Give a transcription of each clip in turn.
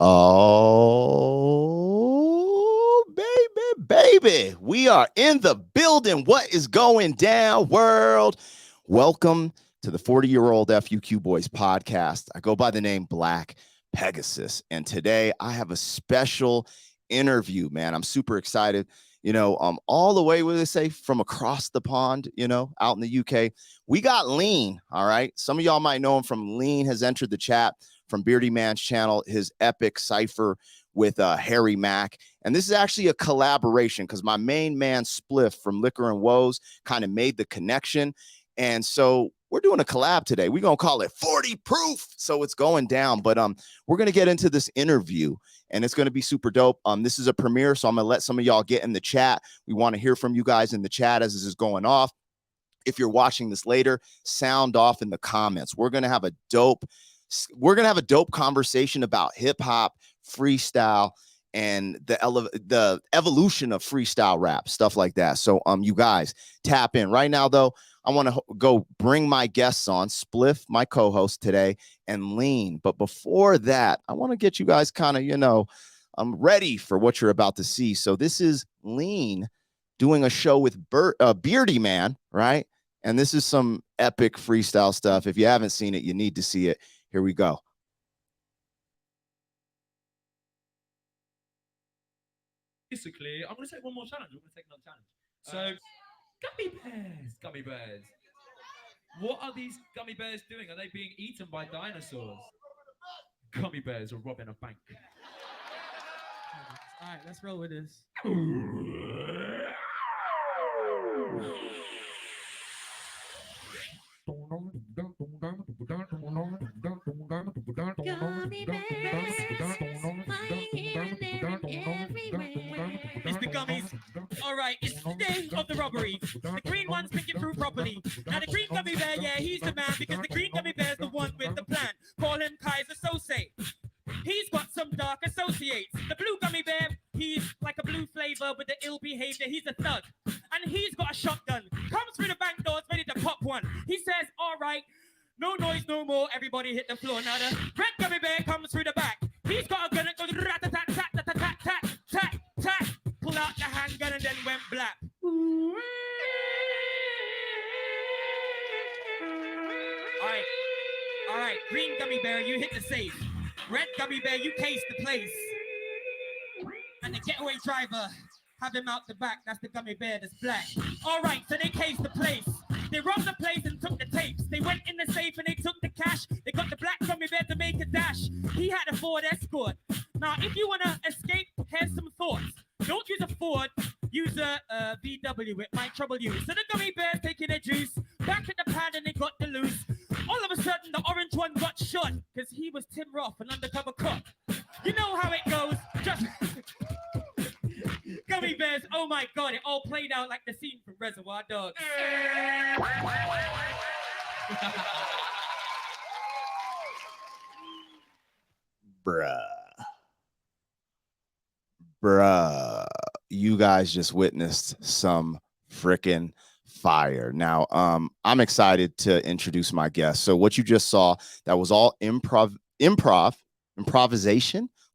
Oh, baby. We are in the building. What is going down, world? Welcome to the 40-year-old FUQ Boyz podcast. I go by the name Black Pegasus. And today I have a special interview, man. I'm super excited. All the way, what do they say, from across the pond, out in the UK. We got Leen, all right? Some of y'all might know him from Leen has entered the chat from Beardyman's channel, his epic cipher with Harry Mack. And this is actually a collaboration because my main man Spliff from Liquor and Woes kind of made the connection. And so we're doing a collab today. We're going to call it 40 proof. So it's going down. But we're going to get into this interview and it's going to be super dope. This is a premiere, so I'm going to let some of y'all get in the chat. We want to hear from you guys in the chat as this is going off. If you're watching this later, sound off in the comments. We're going to have a dope conversation about hip hop, freestyle, and the evolution of freestyle rap, stuff like that. So you guys tap in right now. Though I want to go bring my guests on, Spliff, my co-host today, and Leen. But before that, I want to get you guys kind of I'm ready for what you're about to see. So this is Leen doing a show with Beardyman, right? And this is some epic freestyle stuff. If you haven't seen it, you need to see it. Here we go. Basically, I'm going to take one more challenge. I'm going to take another challenge. So, gummy bears. What are these gummy bears doing? Are they being eaten by dinosaurs? Gummy bears are robbing a bank. All right, let's roll with this. It's the gummies. All right, it's the day of the robbery. The green one's thinking through properly. Now the green gummy bear, yeah, he's the man because the green gummy bear's the one with the plan. Call him Kaiser Sose. He's got some dark associates. The blue gummy bear, he's like a blue flavor with the ill behavior. He's a thug. And he's got a shotgun. Comes through the bank doors ready to pop one. He says, all right, no noise no more. Everybody hit the floor. Now the red gummy bear comes through the back. He's got a gun that goes rat-a-tat-tat-tat-tat-tat-tat. Pull out the handgun and then went black. All right, green gummy bear, you hit the safe. Red gummy bear, you case the place. And the getaway driver, have him out the back. That's the gummy bear that's black. All right, so they cased the place. They robbed the place and took the tapes. They went in the safe and they took the cash. They got the black gummy bear to make a dash. He had a Ford Escort. Now, if you want to escape, here's some thoughts. Don't use a Ford, use a VW. It might trouble you. So the gummy bear's taking their juice. Back at the pad and they got the loose. All of a sudden, the orange one got shot because he was Tim Roth, an undercover cop. You know how it goes. Just gummy bears, oh my God, it all played out like the scene from Reservoir Dogs. Bruh, you guys just witnessed some freaking fire. Now, I'm excited to introduce my guest. So what you just saw, that was all improvisation,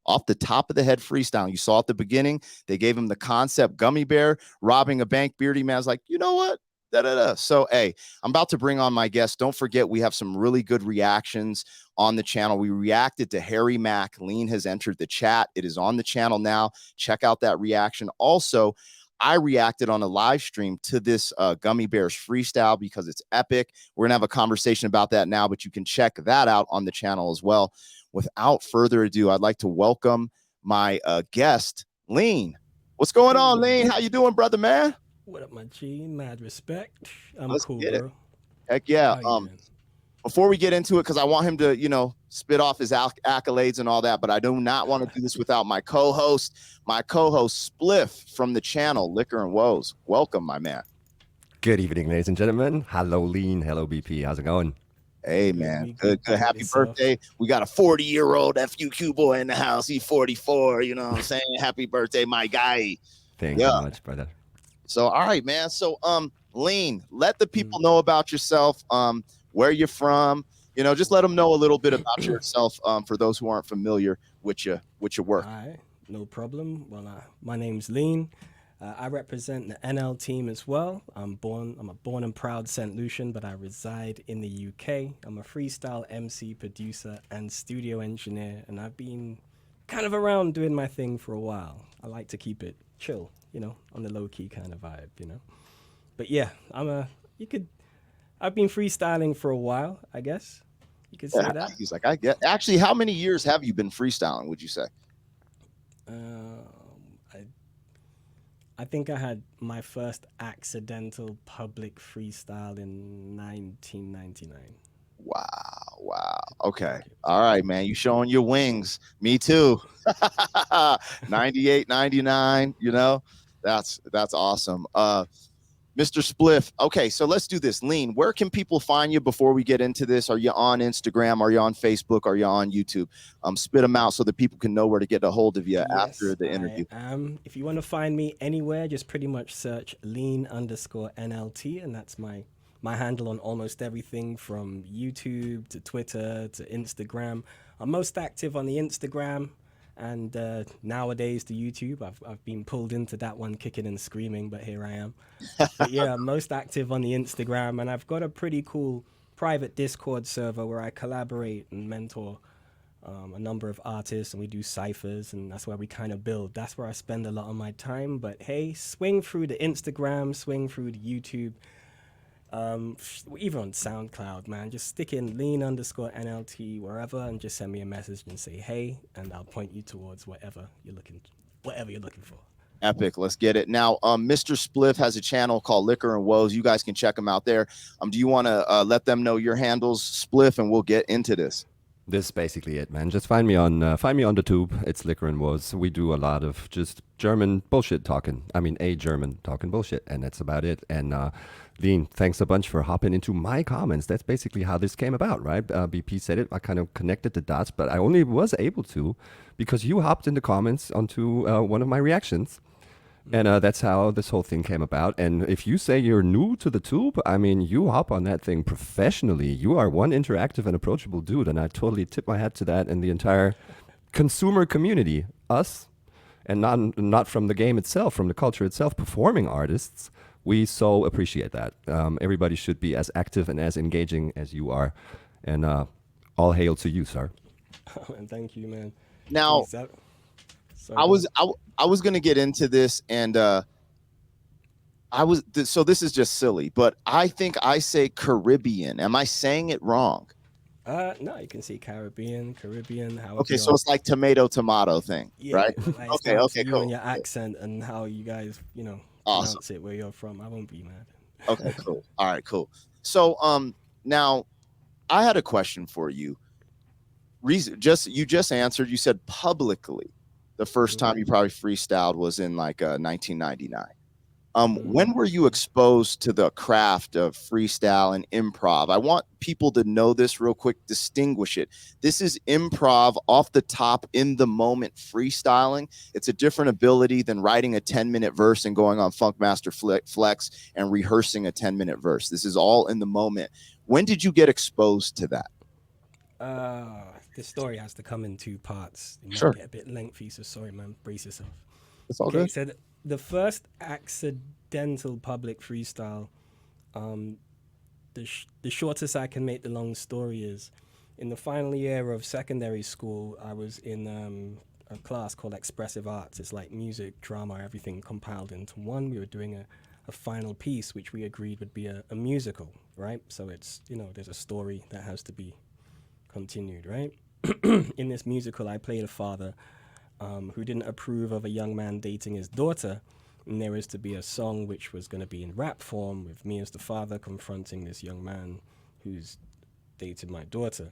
off the top of the head freestyle. You saw at the beginning, they gave him the concept, gummy bear robbing a bank. Beardyman's like, you know what? So, hey, I'm about to bring on my guest. Don't forget, we have some really good reactions on the channel. We reacted to Harry Mack. Leen has entered the chat. It is on the channel now. Check out that reaction. Also, I reacted on a live stream to this Gummy Bears freestyle because it's epic. We're going to have a conversation about that now, but you can check that out on the channel as well. Without further ado, I'd like to welcome my guest, Leen. What's going on, Leen? How you doing, brother, man? What up, my G? Mad respect. I'm Let's cool, get it. bro. Heck yeah. How you doing? Before we get into it, because I want him to, spit off his accolades and all that, but I do not want to do this without my co-host Spliff from the channel, Liquor and Woes. Welcome, my man. Good evening, ladies and gentlemen. Hello, Leen. Hello, BP. How's it going? Hey, man. Good. Happy birthday. We got a 40-year-old FUQ boy in the house. He's 44. You know what I'm saying? Happy birthday, my guy. Thank you much, brother. So, all right, man. So, Leen, let the people know about yourself, where you're from, You know, just let them know a little bit about yourself for those who aren't familiar with your work. All right, no problem. Well, my name's Leen. I represent the NL team as well. I'm a born and proud St. Lucian, but I reside in the UK. I'm a freestyle MC, producer, and studio engineer, and I've been kind of around doing my thing for a while. I like to keep it chill, you know, on the low key kind of vibe, you know. But yeah, I've been freestyling for a while, I guess. You could say that. He's like, I get. Actually, how many years have you been freestyling? Would you say? I think I had my first accidental public freestyle in 1999. Wow. Okay. All right, man. You showing your wings. Me too. 98, 99, you know? That's awesome. Mr. Spliff. Okay, so let's do this. Leen, where can people find you before we get into this? Are you on Instagram? Are you on Facebook? Are you on YouTube? Spit them out so that people can know where to get a hold of you after the interview. If you want to find me anywhere, just pretty much search Leen_NLT, and that's my handle on almost everything from YouTube to Twitter to Instagram. I'm most active on the Instagram. And nowadays the YouTube, I've been pulled into that one kicking and screaming, but here I am. But yeah, I'm most active on the Instagram, and I've got a pretty cool private Discord server where I collaborate and mentor a number of artists, and we do ciphers, and that's where we kind of build. That's where I spend a lot of my time. But hey, swing through the Instagram, swing through the YouTube. Even on SoundCloud, man, just stick in Leen_NLT wherever and just send me a message and say hey, and I'll point you towards whatever you're looking for. Epic. Let's get it. Now, Mr. Spliff has a channel called Liquor and Woes. You guys can check him out there. Do you want to let them know your handles, Spliff, and we'll get into this? This is basically it, man. Just find me on the tube. It's Liquor and Woes. We do a lot of just German bullshit talking. I mean, German talking bullshit, and that's about it. And Leen, thanks a bunch for hopping into my comments. That's basically how this came about, right? BP said it. I kind of connected the dots, but I only was able to because you hopped in the comments onto one of my reactions. And that's how this whole thing came about. And if you say you're new to the tube, I mean, you hop on that thing professionally. You are one interactive and approachable dude. And I totally tip my hat to that and the entire consumer community, us, and not from the game itself, from the culture itself, performing artists. We so appreciate that. Everybody should be as active and as engaging as you are. And all hail to you, sir. And thank you, man. Now, I was going to get into this, and so this is just silly, but I think I say Caribbean. Am I saying it wrong? No, you can see Caribbean. Okay, so it's like tomato thing, yeah, right? Okay, cool. And your accent and how you guys, Awesome. pronounce it where you're from. I won't be mad. Okay, cool. All right, cool. So, now I had a question for you. You just answered. You said publicly. The first time you probably freestyled was in like 1999. When were you exposed to the craft of freestyle and improv? I want people to know this real quick, distinguish it. This is improv, off the top, in the moment freestyling. It's a different ability than writing a 10-minute verse and going on Funkmaster Flex and rehearsing a 10-minute verse. This is all in the moment. When did you get exposed to that? This story has to come in two parts. It might Sure. get a bit lengthy, so sorry, man. Brace yourself. It's all Okay, good. so the first accidental public freestyle, the shortest I can make the long story is, in the final year of secondary school, I was in a class called Expressive Arts. It's like music, drama, everything compiled into one. We were doing a final piece, which we agreed would be a musical, right? So it's, there's a story that has to be continued, right? In this musical, I played a father who didn't approve of a young man dating his daughter, and there was to be a song which was going to be in rap form with me as the father confronting this young man who's dated my daughter.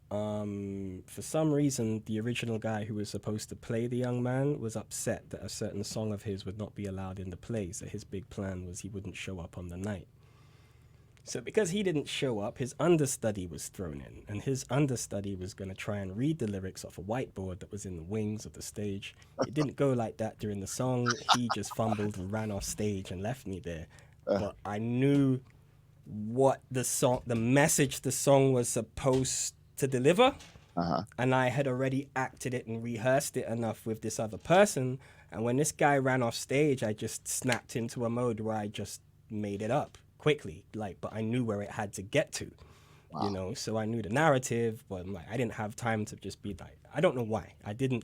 For some reason, the original guy who was supposed to play the young man was upset that a certain song of his would not be allowed in the play, so his big plan was he wouldn't show up on the night. So because he didn't show up, his understudy was thrown in, and his understudy was going to try and read the lyrics off a whiteboard that was in the wings of the stage. It didn't go like that during the song. He just fumbled and ran off stage and left me there. But I knew what the message the song was supposed to deliver. And I had already acted it and rehearsed it enough with this other person. And when this guy ran off stage, I just snapped into a mode where I just made it up quickly. But I knew where it had to get to, you know. So I knew the narrative, but I didn't have time to just be like, I don't know why. I didn't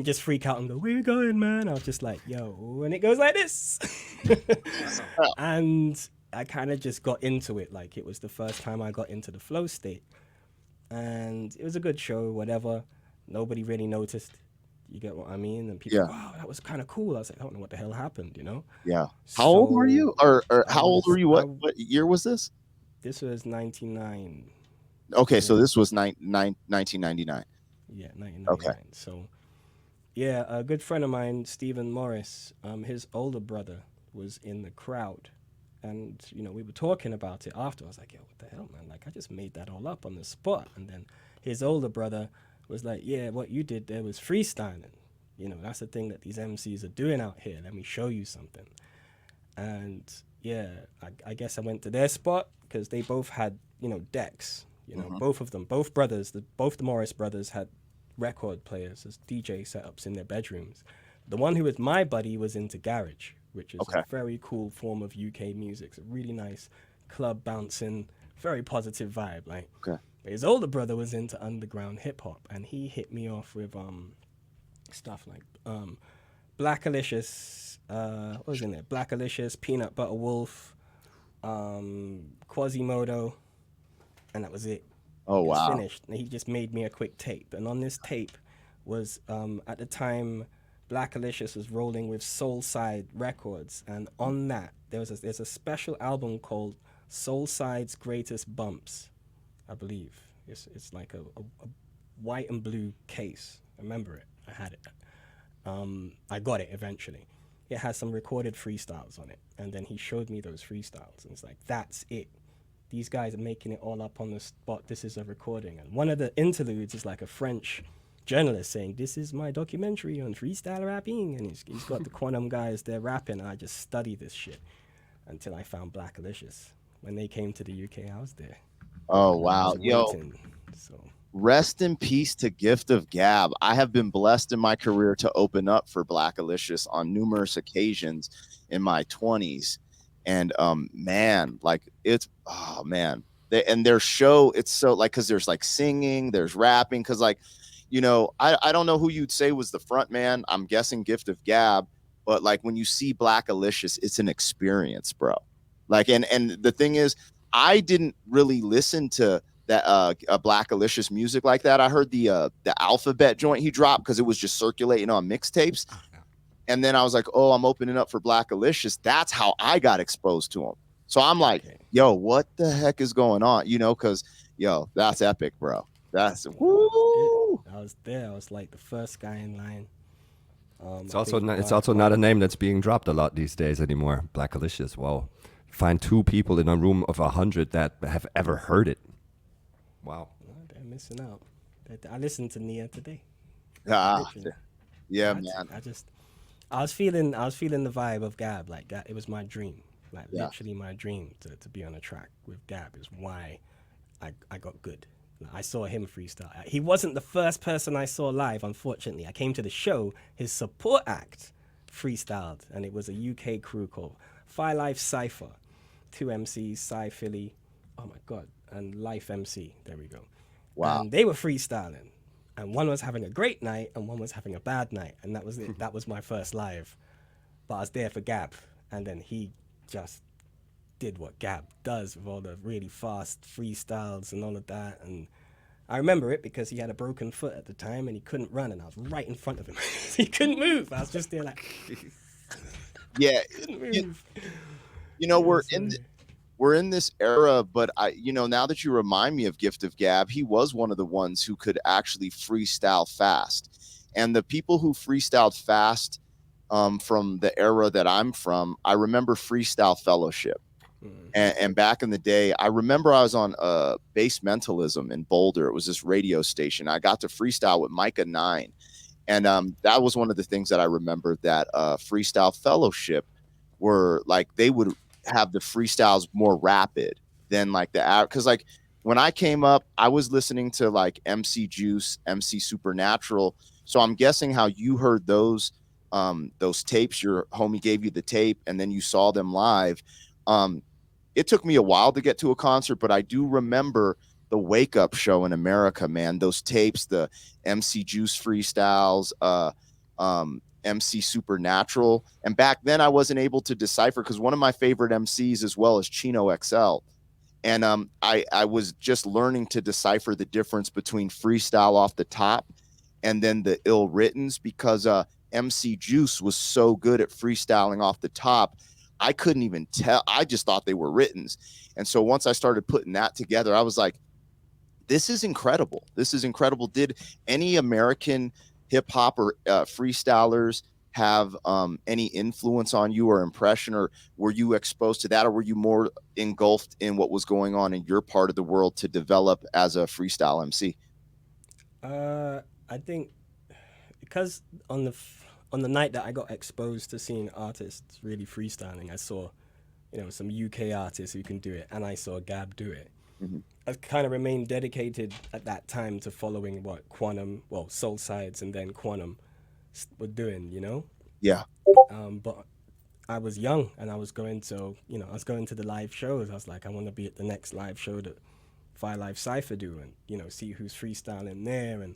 just freak out and go, "Where you going, man?" I was just like, "Yo," and it goes like this. And I kind of just got into it. Like, it was the first time I got into the flow state. And it was a good show, whatever. Nobody really noticed. You get what I mean? And people, wow, that was kind of cool. I was like, I don't know what the hell happened, you know? Yeah. How old were you? Or how old were you? What year was this? This was 99. Okay, so this was 1999. Yeah, 1999. Okay. So, yeah, a good friend of mine, Stephen Morris, his older brother was in the crowd. And, you know, we were talking about it after. I was like, yo, what the hell, man? Like, I just made that all up on the spot. And then his older brother was like, yeah, what you did there was freestyling. You know, that's the thing that these MCs are doing out here. Let me show you something. And, yeah, I guess I went to their spot because they both had, you know, decks. You know, both of them, both brothers, both the Morris brothers had record players as DJ setups in their bedrooms. The one who was my buddy was into garage, which is a very cool form of UK music. It's a really nice club bouncing, very positive vibe. Like, but his older brother was into underground hip hop, and he hit me off with stuff like Blackalicious, what was in there? Blackalicious, Peanut Butter Wolf, Quasimodo, and that was it. Oh, it was wow. Finished. And he just made me a quick tape, and on this tape was at the time Blackalicious was rolling with Soulside Records, and on that there's a special album called Soulside's Greatest Bumps, I believe. It's like a white and blue case. I remember it. I had it. I got it eventually. It has some recorded freestyles on it, and then he showed me those freestyles, and it's like, that's it. These guys are making it all up on the spot. This is a recording. And one of the interludes is like a French journalist saying, this is my documentary on freestyle rapping. And he's got the Quantum guys there rapping. And I just study this shit until I found Blackalicious. When they came to the UK, I was there. Oh, wow. Yo, rest in peace to Gift of Gab. I have been blessed in my career to open up for Blackalicious on numerous occasions in my 20s. And man, like, it's, oh man, and their show, it's so like, because there's like singing, there's rapping, because like, you know, I don't know who you'd say was the front man. I'm guessing Gift of Gab, but like when you see Blackalicious, it's an experience, bro. Like, and the thing is, I didn't really listen to that Blackalicious music like that. I heard the Alphabet joint he dropped because it was just circulating on mixtapes. And then I was like, oh, I'm opening up for Blackalicious. That's how I got exposed to him. So I'm like, yo, what the heck is going on? You know, because, yo, that's epic, bro. That's, woo! I was there. I was like the first guy in line. It's also not a name that's being dropped a lot these days anymore. Blackalicious. Wow. Find 2 people in a room of 100 that have ever heard it. Wow. Well, they're missing out. I listened to Nia today. Yeah, man. I was feeling the vibe of Gab. Like, it was my dream. Like, literally my dream to be on a track with Gab is why I got good. Like, I saw him freestyle. He wasn't the first person I saw live, unfortunately. I came to the show, his support act freestyled, and it was a UK crew called Fi Life Cipher. 2 MCs, Cy Philly, oh my God, and Life MC. There we go. Wow. And they were freestyling. And one was having a great night and one was having a bad night. And that was it. That was my first live. But I was there for Gab. And then he just did what Gab does with all the really fast freestyles and all of that. And I remember it because he had a broken foot at the time and he couldn't run. And I was right in front of him. He couldn't move. I was just there like... Yeah. couldn't move. You know, we're in this era, but you know, now that you remind me of Gift of Gab, he was one of the ones who could actually freestyle fast. And the people who freestyled fast from the era that I'm from, I remember Freestyle Fellowship. And back in the day, I remember I was on Base Mentalism in Boulder. It was this radio station. I got to freestyle with Micah 9. And that was one of the things that I remember, that Freestyle Fellowship were like, they would have the freestyles more rapid. than like the because like when I came up, I was listening to like MC Juice, MC Supernatural. So I'm guessing how you heard those tapes. Your homie gave you the tape, and then you saw them live. Um, it took me a while to get to a concert, but I do remember the Wake Up Show in America, man. Those tapes, the MC Juice freestyles, MC Supernatural. And back then I wasn't able to decipher because one of my favorite MCs as well is Chino XL. And I was just learning to decipher the difference between freestyle off the top and then the ill writtens because MC Juice was so good at freestyling off the top. I couldn't even tell. I just thought they were writtens. And so once I started putting that together, I was like, this is incredible. This is incredible. Did any American hip hop or freestylers have any influence on you or impression, or were you exposed to that, or were you more engulfed in what was going on in your part of the world to develop as a freestyle MC? I think because on the night that I got exposed to seeing artists really freestyling, I saw, some UK artists who can do it, and I saw Gab do it. Mm-hmm. I kind of remained dedicated at that time to following what Quantum, well, Soul Sides and then Quantum were doing, Yeah. But I was young and I was going to, the live shows. I was like, I want to be at the next live show that Fire Live Cipher do and, see who's freestyling there. And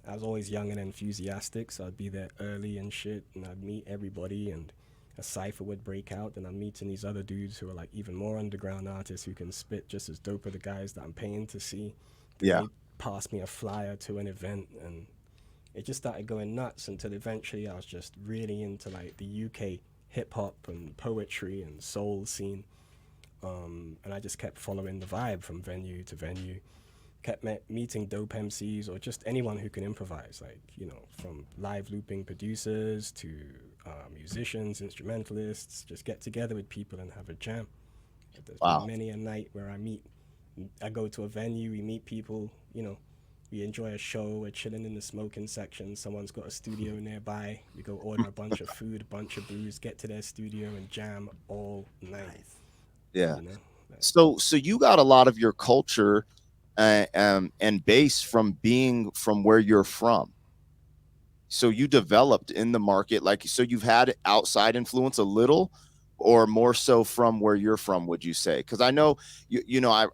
I was always young and enthusiastic, so I'd be there early and shit, and I'd meet everybody, and a cipher would break out, and I'm meeting these other dudes who are like even more underground artists who can spit just as dope as the guys that I'm paying to see. Yeah. They passed me a flyer to an event, and it just started going nuts until eventually I was just really into like the UK hip hop and poetry and soul scene. And I just kept following the vibe from venue to venue, kept meeting dope MCs or just anyone who can improvise, like, from live looping producers to musicians, instrumentalists, just get together with people and have a jam. There's been many a night where I go to a venue, we meet people, we enjoy a show, we're chilling in the smoking section, someone's got a studio nearby, we go order a bunch of food, a bunch of booze, get to their studio and jam all night. Yeah. So you got a lot of your culture and base from being from where you're from. So you developed in the market, like, so you've had outside influence a little, or more so from where you're from, would you say? Because I know,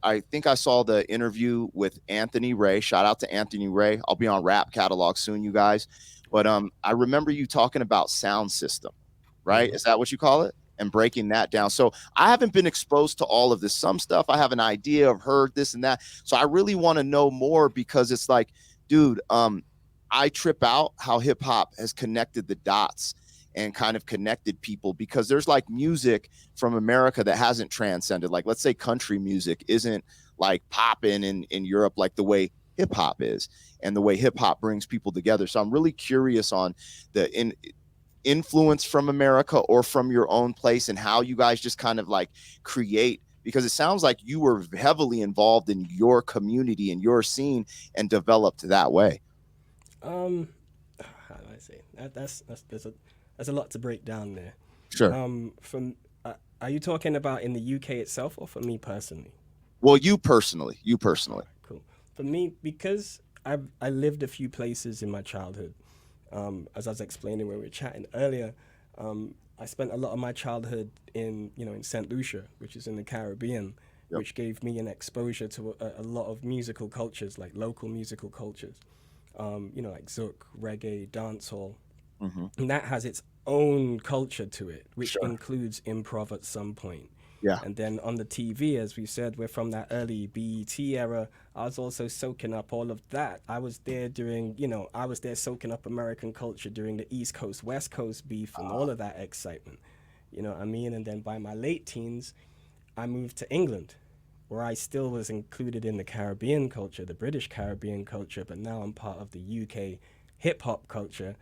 I think I saw the interview with Anthony Ray. Shout out to Anthony Ray. I'll be on Rap Catalog soon, you guys. But I remember you talking about sound system, right? Mm-hmm. Is that what you call it? And breaking that down. So I haven't been exposed to all of this. Some stuff I have an idea of, heard this and that. So I really want to know more, because it's like, dude, I trip out how hip hop has connected the dots and kind of connected people, because there's like music from America that hasn't transcended. Like, let's say country music isn't like popping in Europe like the way hip hop is, and the way hip hop brings people together. So I'm really curious on the influence from America or from your own place, and how you guys just kind of like create, because it sounds like you were heavily involved in your community and your scene and developed that way. How do I say that? There's a lot to break down there. Sure. Are you talking about in the UK itself, or for me personally? Well, you personally. Cool. For me, because I lived a few places in my childhood. As I was explaining when we were chatting earlier, I spent a lot of my childhood in St. Lucia, which is in the Caribbean, Yep. which gave me an exposure to a lot of musical cultures, like local musical cultures. Like Zouk, reggae, dancehall. Mm-hmm. And that has its own culture to it, which Sure. includes improv at some point. Yeah. And then on the TV, as we said, we're from that early BET era. I was also soaking up all of that. I was there soaking up American culture during the East Coast, West Coast beef and all of that excitement. You know what I mean? And then by my late teens, I moved to England, where I still was included in the Caribbean culture, the British Caribbean culture, but now I'm part of the UK hip hop culture,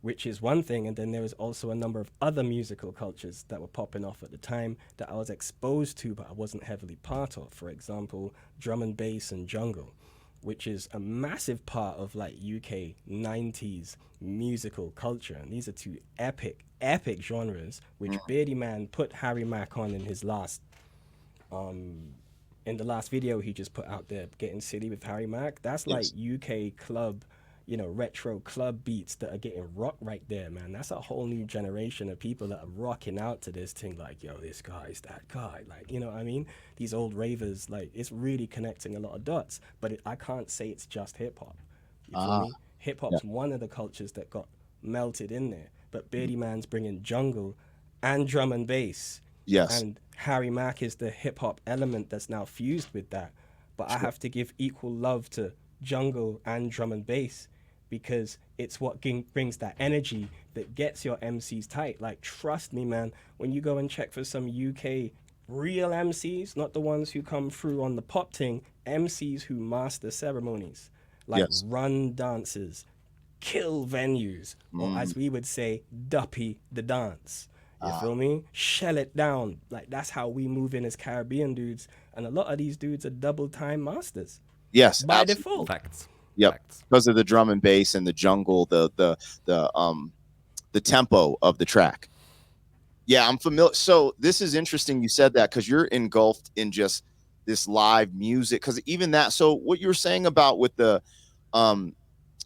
which is one thing. And then there was also a number of other musical cultures that were popping off at the time that I was exposed to, but I wasn't heavily part of. For example, drum and bass and jungle, which is a massive part of like UK 90s musical culture. And these are two epic genres, which Beardyman put Harry Mack on in his last in the last video he just put out there, Getting Silly with Harry Mack, that's like Yes. UK club, retro club beats that are getting rocked right there, man. That's a whole new generation of people that are rocking out to this thing, like, yo, this guy's that guy. Like, you know what I mean? These old ravers, like, it's really connecting a lot of dots. But I can't say it's just hip hop. You feel Ah, me? Hip yeah. hop's one of the cultures that got melted in there. But Beardyman's bringing jungle and drum and bass, Yes. and Harry Mack is the hip hop element that's now fused with that. But I Sure. have to give equal love to jungle and drum and bass because it's what brings that energy that gets your MCs tight. Like, trust me, man, when you go and check for some UK real MCs, not the ones who come through on the pop thing, MCs who master ceremonies, like Yes. run dances, kill venues, or Mm. as we would say, duppy the dance. You feel me? Shell it down. Like, that's how we move in as Caribbean dudes. And a lot of these dudes are double time masters Yes. by Absolutely. default. Facts. Yep. Facts. Because of the drum and bass and the jungle, the tempo of the track. Yeah, I'm familiar. So this is interesting. You said that because you're engulfed in just this live music. Because even that. So what you were saying about with the, um,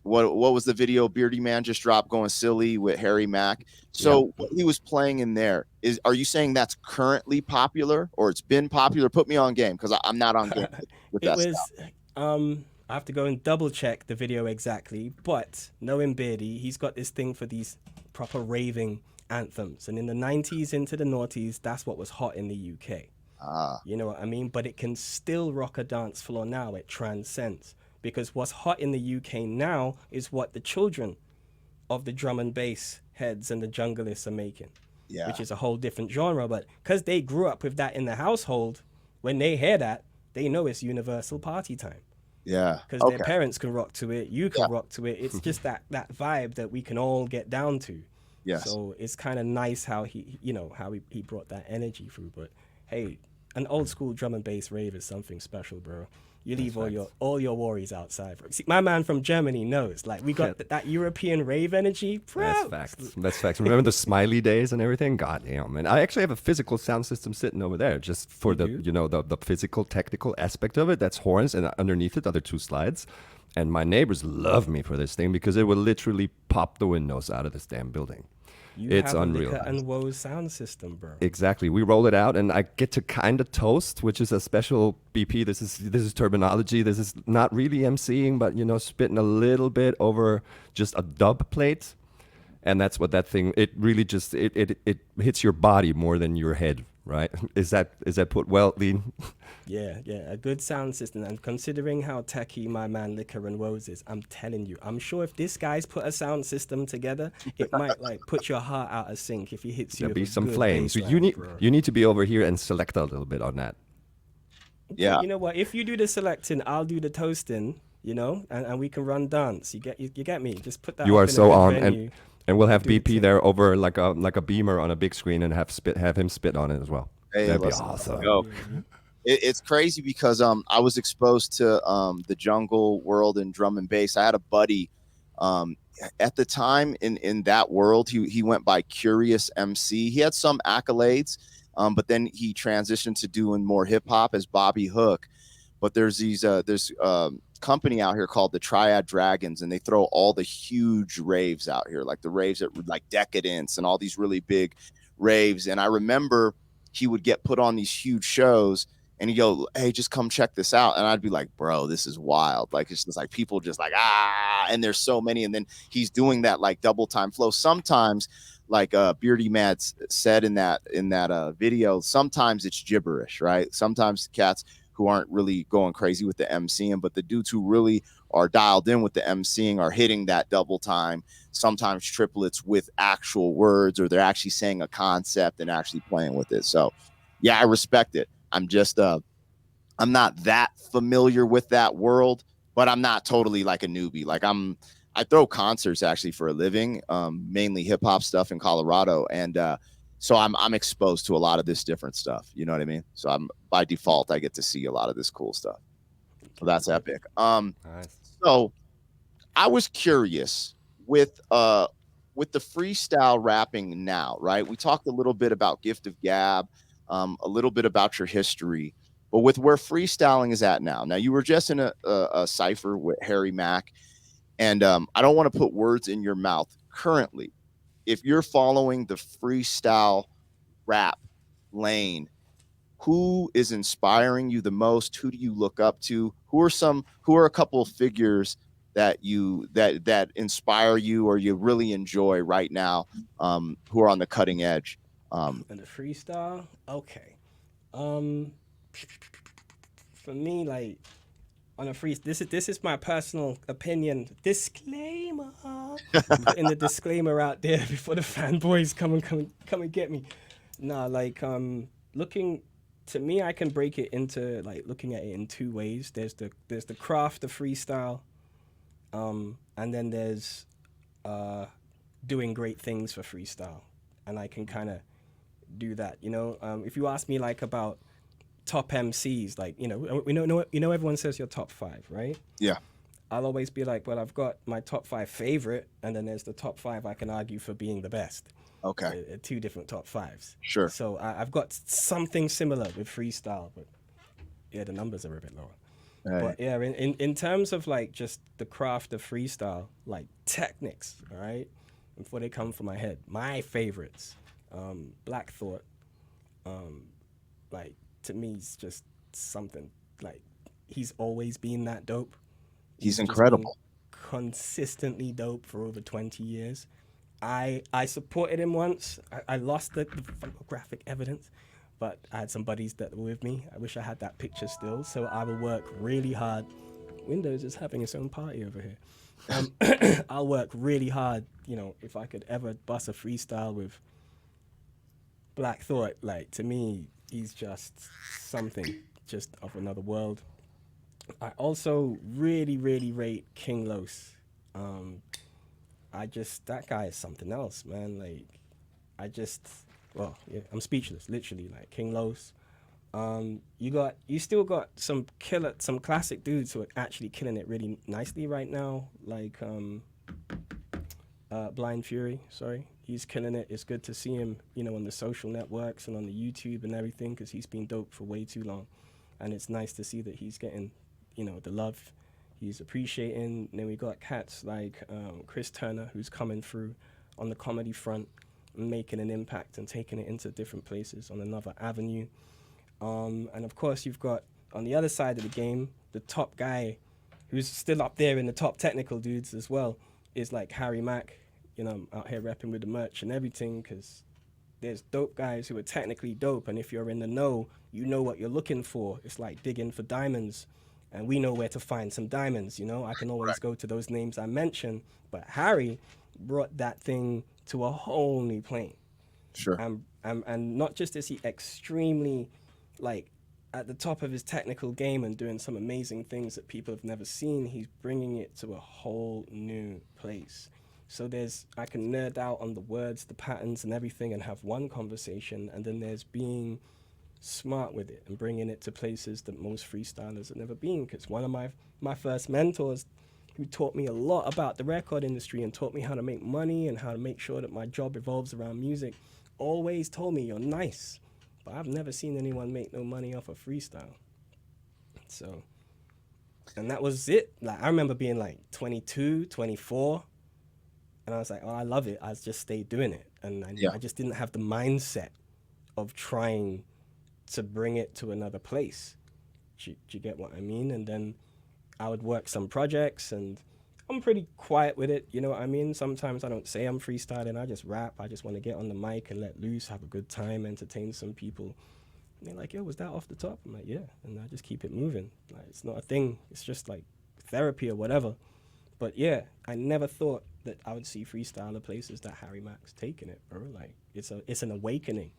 what was the video Beardyman just dropped, Going Silly with Harry Mack? So what he was playing in there are you saying that's currently popular or it's been popular? Put me on game because I'm not on game with It that was, stuff. I have to go and double check the video exactly, but knowing Beardy, he's got this thing for these proper raving anthems. And in the 90s into the noughties, that's what was hot in the UK. Ah, You know what I mean? But it can still rock a dance floor now. It transcends. Because what's hot in the UK now is what the children of the drum and bass heads and the junglists are making, yeah, which is a whole different genre. But because they grew up with that in the household, when they hear that, they know it's universal party time. yeah. Because their Okay, parents can rock to it, you can yeah, rock to it. It's just that vibe that we can all get down to. yes, So it's kind of nice how he brought that energy through. But hey, an old school drum and bass rave is something special, bro. You leave all your worries outside, bro. See, my man from Germany knows. Like, we got that European rave energy, bro. That's facts. That's facts. Remember the smiley days and everything? God damn, man. I actually have a physical sound system sitting over there just for the physical, technical aspect of it. That's horns, and underneath it, other two slides. And my neighbors love me for this thing because it will literally pop the windows out of this damn building. You It's have unreal. a Liquor and Woe sound system, bro. Exactly. We roll it out, and I get to kind of toast, which is a special BP. This is terminology. This is not really emceeing, but spitting a little bit over just a dub plate, and that's what that thing. It really just it hits your body more than your head. Right? Is that put well, Leen? Yeah, a good sound system. And considering how techie my man Liquor and Woes is, I'm telling you, I'm sure if this guy's put a sound system together, it might like put your heart out of sync if he hits you. There'll be with a some good flames. bass You line, need bro. you need to be over here and select a little bit on that. yeah. You know what? If you do the selecting, I'll do the toasting. And we can run dance. You get me? Just put that. You up are in a so good on, venue. and we'll have Do it BP too. there over like a beamer on a big screen and have him spit on it as well. Hey, That'd be let's awesome. go. It's crazy because I was exposed to the jungle world and drum and bass. I had a buddy at the time in that world. He went by Curious MC. He had some accolades, but then he transitioned to doing more hip hop as Bobby Hook. But there's company out here called the Triad Dragons, and they throw all the huge raves out here, like the raves that like Decadence and all these really big raves. And I remember he would get put on these huge shows and he'd go, hey, just come check this out. And I'd be like, bro, this is wild. Like, it's just like people just like, and there's so many. And then he's doing that like double time flow. Sometimes, like Beardyman said in that video, sometimes it's gibberish, right? Sometimes cats who aren't really going crazy with the MCing, but the dudes who really are dialed in with the MCing are hitting that double time, sometimes triplets with actual words, or they're actually saying a concept and actually playing with it. So yeah, I respect it. I'm just I'm not that familiar with that world, but I'm not totally like a newbie. Like I throw concerts actually for a living, mainly hip hop stuff in Colorado. And so I'm exposed to a lot of this different stuff. You know what I mean? So I'm by default, I get to see a lot of this cool stuff. So that's epic. Nice. So I was curious with the freestyle rapping now, right? We talked a little bit about Gift of Gab, a little bit about your history. But with where freestyling is at now, you were just in a cipher with Harry Mack, and I don't want to put words in your mouth. Currently, if you're following the freestyle rap lane, who is inspiring you the most? Who do you look up to? Who are a couple of figures that that inspire you or you really enjoy right now, who are on the cutting edge? And the freestyle, okay. Um, for me, like on a free, this is my personal opinion. Disclaimer. I'm putting the disclaimer out there before the fanboys come and get me. Nah, like looking to me, I can break it into like looking at it in two ways. There's the craft of freestyle, and then there's doing great things for freestyle, and I can kind of do that. If you ask me like about top MCs, like everyone says your top five, right? Yeah, I'll always be like, well, I've got my top five favorite, and then there's the top five I can argue for being the best. okay, Two different top fives. sure. So I've got something similar with freestyle, but yeah, the numbers are a bit lower. Right. But yeah, in terms of like just the craft of freestyle, like techniques, all right, before they come from my head, my favorites, Black Thought, like to me, it's just something like he's always been that dope. He's just been incredible. consistently dope for over 20 years. I supported him once. I lost the photographic evidence, but I had some buddies that were with me. I wish I had that picture still, so I will work really hard. Windows is having its own party over here. I'll work really hard, if I could ever bust a freestyle with Black Thought. Like, to me, he's just something, just of another world. I also really, really rate King Los. That guy is something else, man. Like, I'm speechless, literally. Like King Los. You still got some classic dudes who are actually killing it really nicely right now. Like, Blind Fury, sorry. He's killing it. It's good to see him, on the social networks and on the YouTube and everything, because he's been dope for way too long. And it's nice to see that he's getting, the love he's appreciating. And then we got cats like Chris Turner, who's coming through on the comedy front and making an impact and taking it into different places on another avenue. And of course, you've got on the other side of the game, the top guy who's still up there in the top technical dudes as well, is like Harry Mack. I'm out here rapping with the merch and everything, because there's dope guys who are technically dope, and if you're in the know, you know what you're looking for. It's like digging for diamonds, and we know where to find some diamonds. I can always go to those names I mentioned, but Harry brought that thing to a whole new plane. Sure. And not just is he extremely, like, at the top of his technical game and doing some amazing things that people have never seen, he's bringing it to a whole new place. So I can nerd out on the words, the patterns and everything and have one conversation, and then there's being smart with it and bringing it to places that most freestylers have never been. Because one of my first mentors, who taught me a lot about the record industry and taught me how to make money and how to make sure that my job revolves around music, always told me, you're nice, but I've never seen anyone make no money off of freestyle. So, and that was it. Like, I remember being like 22, 24, and I was like, oh, I love it. I just stayed doing it. And I just didn't have the mindset of trying to bring it to another place. Do you get what I mean? And then I would work some projects, and I'm pretty quiet with it, you know what I mean? Sometimes I don't say I'm freestyling, I just rap. I just want to get on the mic and let loose, have a good time, entertain some people. And they're like, yo, was that off the top? I'm like, yeah. And I just keep it moving. Like, it's not a thing. It's just like therapy or whatever. But yeah, I never thought that I would see freestyler places that Harry Mack's taking it, bro. Like, it's an awakening.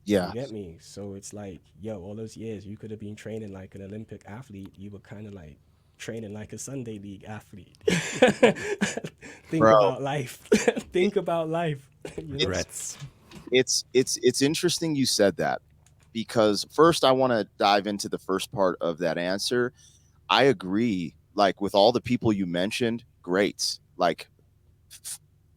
Yeah. You get me? So it's like, yo, all those years you could have been training like an Olympic athlete. You were kind of like training like a Sunday league athlete. Think about life. Think about life. It's interesting you said that, because first I want to dive into the first part of that answer. I agree, like with all the people you mentioned, greats, like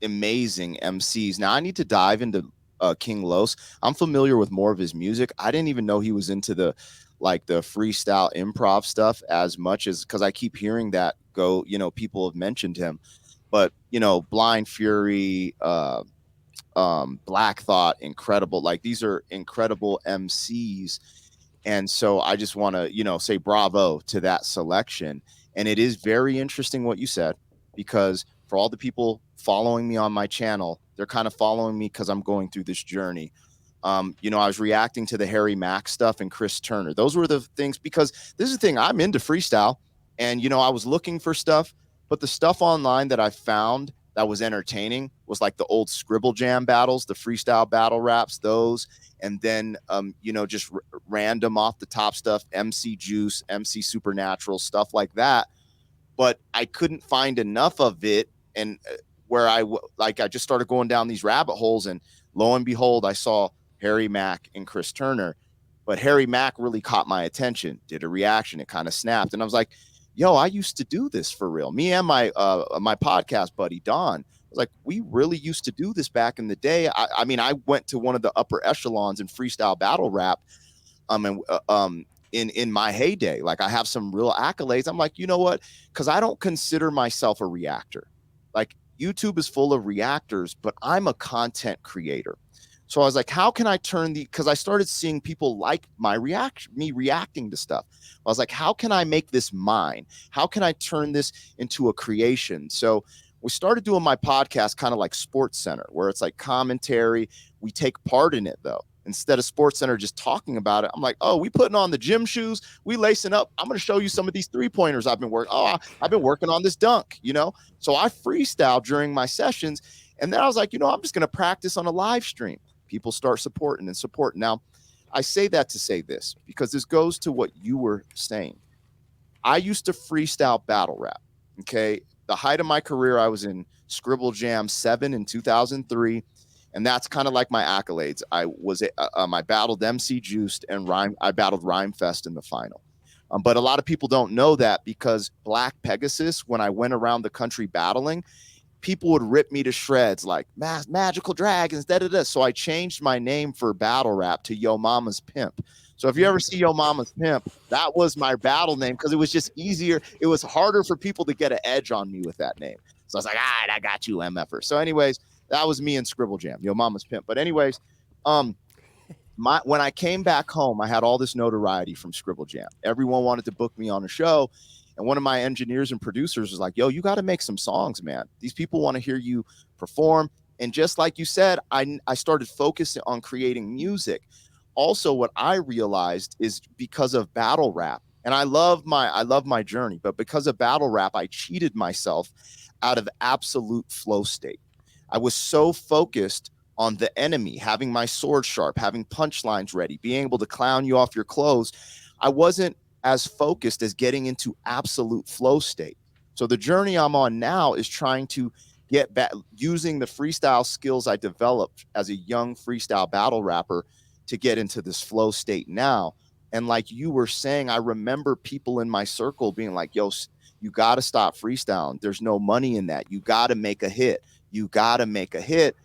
amazing MCs. Now I need to dive into King Los. I'm familiar with more of his music. I didn't even know he was into the freestyle improv stuff as much as, because I keep hearing that go, people have mentioned him, but Blind Fury, Black Thought, incredible. Like, these are incredible MCs. And so I just want to, say bravo to that selection. And it is very interesting what you said, because for all the people following me on my channel, they're kind of following me because I'm going through this journey. I was reacting to the Harry Mack stuff and Chris Turner. Those were the things, because this is the thing, I'm into freestyle, and I was looking for stuff, but the stuff online that I found that was entertaining was like the old Scribble Jam battles, the freestyle battle raps, those, and then just random off the top stuff, MC Juice, MC Supernatural, stuff like that. But I couldn't find enough of it, and where I just started going down these rabbit holes, and lo and behold, I saw Harry Mack and Chris Turner. But Harry Mack really caught my attention, did a reaction, it kind of snapped, and I was like, yo, I used to do this for real. Me and my podcast buddy Don, I was like, we really used to do this back in the day. I mean, I went to one of the upper echelons in freestyle battle rap, in my heyday. Like, I have some real accolades. I'm like, you know what? Because I don't consider myself a reactor. Like, YouTube is full of reactors, but I'm a content creator. So I was like, how can I turn because I started seeing people like me reacting to stuff. I was like, how can I make this mine? How can I turn this into a creation? So we started doing my podcast kind of like Sports Center, where it's like commentary. We take part in it, though. Instead of Sports Center just talking about it, I'm like, oh, we putting on the gym shoes, we lacing up. I'm going to show you some of these 3-pointers I've been working. Oh, I've been working on this dunk, So I freestyle during my sessions. And then I was like, I'm just going to practice on a live stream. People start supporting. Now, I say that to say this, because this goes to what you were saying. I used to freestyle battle rap. Okay. The height of my career, I was in Scribble Jam 7 in 2003. And that's kind of like my accolades. I battled MC Juiced and I battled Rhyme Fest in the final. But a lot of people don't know that, because Black Pegasus, when I went around the country battling, people would rip me to shreds, like Magical Dragons, da-da-da. So I changed my name for battle rap to Yo Mama's Pimp. So if you ever see Yo Mama's Pimp, that was my battle name, because it was just easier. It was harder for people to get an edge on me with that name. So I was like, all right, I got you, MFer. So anyways, that was me in Scribble Jam, Yo Mama's Pimp. But anyways, when I came back home, I had all this notoriety from Scribble Jam. Everyone wanted to book me on a show. And one of my engineers and producers was like, yo, you got to make some songs, man. These people want to hear you perform. And just like you said, I started focusing on creating music. Also, what I realized is, because of battle rap, and I love my journey, but because of battle rap, I cheated myself out of absolute flow state. I was so focused on the enemy, having my sword sharp, having punchlines ready, being able to clown you off your clothes. I wasn't as focused as getting into absolute flow state. So the journey I'm on now is trying to get back, using the freestyle skills I developed as a young freestyle battle rapper, to get into this flow state now. And like you were saying, I remember people in my circle being like, yo, you got to stop freestyling. There's no money in that. You got to make a hit. You got to make a hit.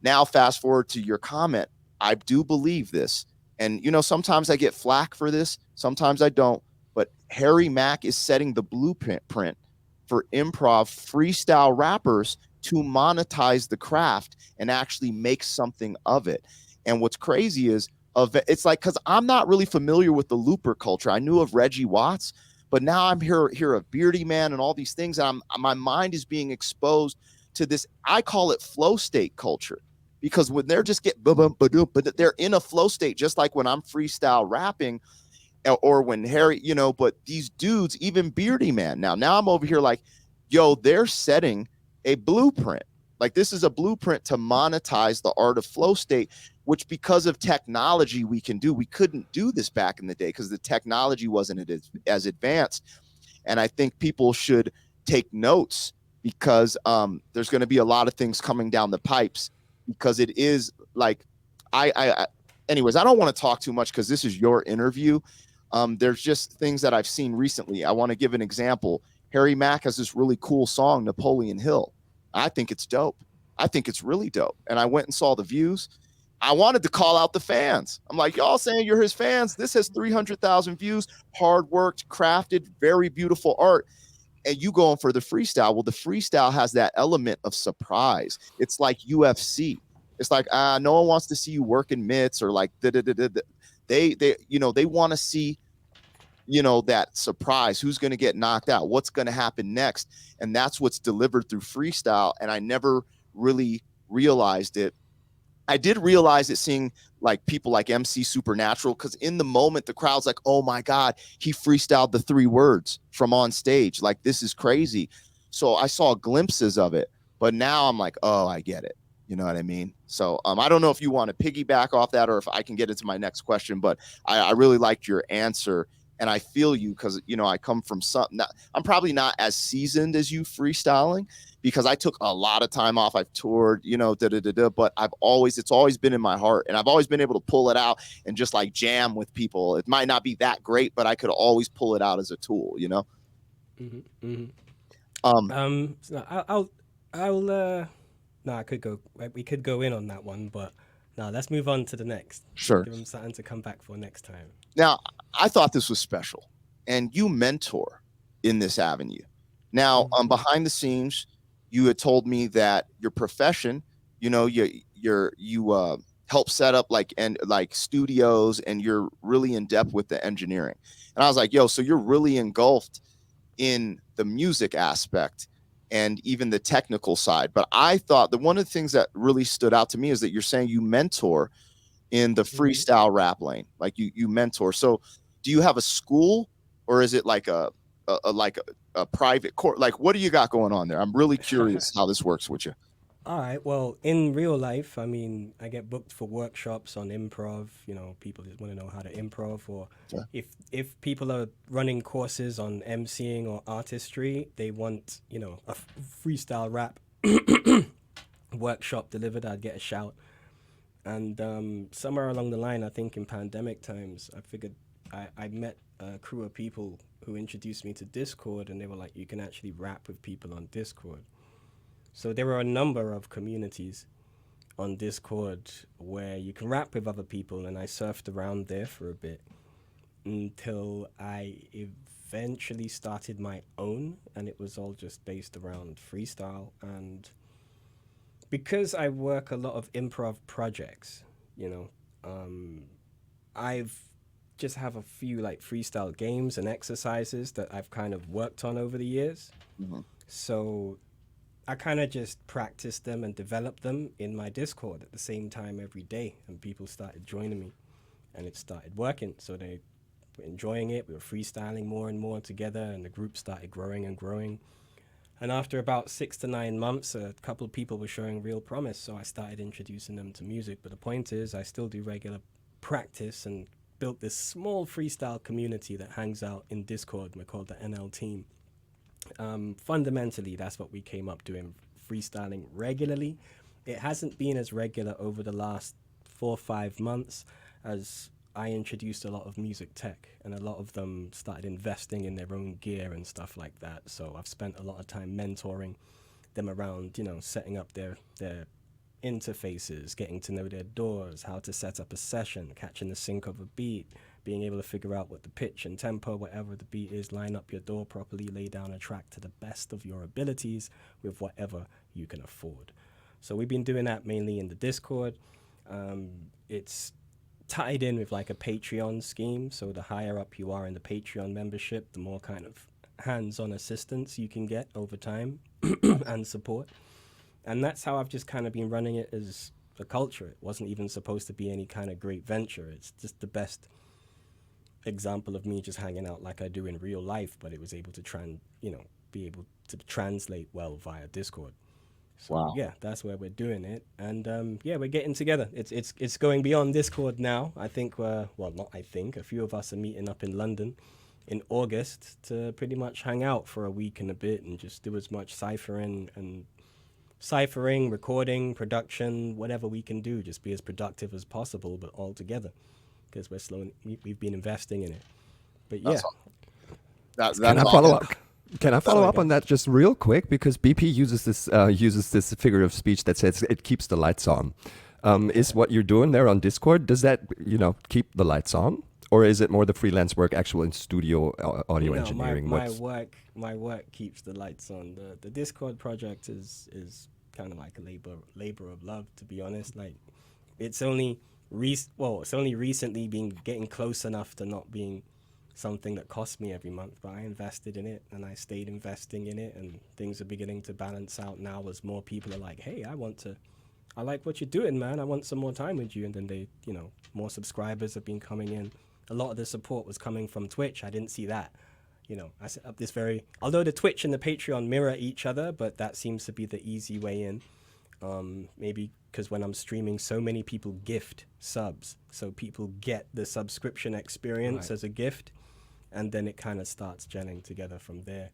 Now, fast forward to your comment. I do believe this. And, sometimes I get flack for this. Sometimes I don't. But Harry Mack is setting the blueprint for improv freestyle rappers to monetize the craft and actually make something of it. And what's crazy is, it's like, because I'm not really familiar with the looper culture. I knew of Reggie Watts, but now I'm here of Beardyman and all these things. And my mind is being exposed to this. I call it flow state culture. Because when they're just but they're in a flow state, just like when I'm freestyle rapping, or when Harry, but these dudes, even Beardyman, now I'm over here like, yo, they're setting a blueprint. Like, this is a blueprint to monetize the art of flow state, which, because of technology, we can do. We couldn't do this back in the day because the technology wasn't as advanced. And I think people should take notes, because there's going to be a lot of things coming down the pipes. Because it is like, anyways, I don't want to talk too much, because this is your interview. There's just things that I've seen recently. I want to give an example. Harry Mack has this really cool song, Napoleon Hill. I think it's dope. I think it's really dope. And I went and saw the views, I wanted to call out the fans. I'm like, y'all saying you're his fans. This has 300,000 views, hard worked, crafted, very beautiful art. And you going for the freestyle. Well, the freestyle has that element of surprise. It's like UFC. It's like, no one wants to see you working mitts or like, they want to see, that surprise. Who's going to get knocked out? What's going to happen next? And that's what's delivered through freestyle. And I never really realized it. I did realize it seeing like people like MC Supernatural, because in the moment, the crowd's like, oh my God, he freestyled the 3 words from on stage. Like, this is crazy. So I saw glimpses of it, but now I'm like, oh, I get it. You know what I mean? So I don't know if you want to piggyback off that or if I can get into my next question, but I really liked your answer. And I feel you because, I come from something. I'm probably not as seasoned as you freestyling because I took a lot of time off. I've toured, but it's always been in my heart, and I've always been able to pull it out and just like jam with people. It might not be that great, but I could always pull it out as a tool, Mm-hmm, mm-hmm. I could go. We could go in on that one, but no, let's move on to the next. Sure. Give them something to come back for next time. Now, I thought this was special, and you mentor in this avenue. Now, behind the scenes, you had told me that your profession, you help set up like studios, and you're really in depth with the engineering. And I was like, yo, so you're really engulfed in the music aspect and even the technical side. But I thought that one of the things that really stood out to me is that you're saying you mentor in the freestyle rap lane, like you mentor. So do you have a school, or is it like a private course? Like, what do you got going on there? I'm really curious how this works with you. All right. Well, in real life, I mean, I get booked for workshops on improv. People just want to know how to improv, or if people are running courses on emceeing or artistry, they want, a freestyle rap workshop delivered, I'd get a shout. And somewhere along the line, I think in pandemic times, I figured I met a crew of people who introduced me to Discord, and they were like, you can actually rap with people on Discord. So there were a number of communities on Discord where you can rap with other people, and I surfed around there for a bit until I eventually started my own, and it was all just based around freestyle. And because I work a lot of improv projects, I've just have a few like freestyle games and exercises that I've kind of worked on over the years. So I kind of just practiced them and developed them in my Discord at the same time every day, and people started joining me, and it started working. So they were enjoying it. We were freestyling more and more together, and the group started growing and growing. And after about 6 to 9 months, a couple of people were showing real promise, so I started introducing them to music. But the point is, I still do regular practice and built this small freestyle community that hangs out in Discord. We're called the NL team. Fundamentally, that's what we came up doing, freestyling regularly. It hasn't been as regular over the last 4 or 5 months, as I introduced a lot of music tech, and a lot of them started investing in their own gear and stuff like that. So I've spent a lot of time mentoring them around, setting up their interfaces, getting to know their doors, how to set up a session, catching the sync of a beat, being able to figure out what the pitch and tempo, whatever the beat is, line up your door properly, lay down a track to the best of your abilities with whatever you can afford. So we've been doing that mainly in the Discord. It's tied in with like a Patreon scheme. So the higher up you are in the Patreon membership, the more kind of hands-on assistance you can get over time and support. And that's how I've just kind of been running it as a culture. It wasn't even supposed to be any kind of great venture. It's just the best example of me just hanging out like I do in real life, but it was able to be able to translate well via Discord. So Wow. Yeah, that's where we're doing it. And we're getting together. It's going beyond Discord now. I think a few of us are meeting up in London in August to pretty much hang out for a week and a bit and just do as much ciphering, recording, production, whatever we can do, just be as productive as possible, but all together, because we've been investing in it. But yeah. Can I follow up? Can I follow up on that just real quick? Because BP uses this figure of speech that says it keeps the lights on. Is what you're doing there on Discord, does that, keep the lights on? Or is it more the freelance work, actual in studio audio No, engineering? my work keeps the lights on. The Discord project is kind of like a labor of love, to be honest. Like, it's only recently been getting close enough to not being something that costs me every month, but I invested in it and I stayed investing in it, and things are beginning to balance out now as more people are like, hey, I like what you're doing, man. I want some more time with you. And then they, more subscribers have been coming in. A lot of the support was coming from Twitch. I didn't see that. I set up although the Twitch and the Patreon mirror each other, but that seems to be the easy way in. Maybe because when I'm streaming, so many people gift subs. So people get the subscription experience as a gift. And then it kind of starts gelling together from there.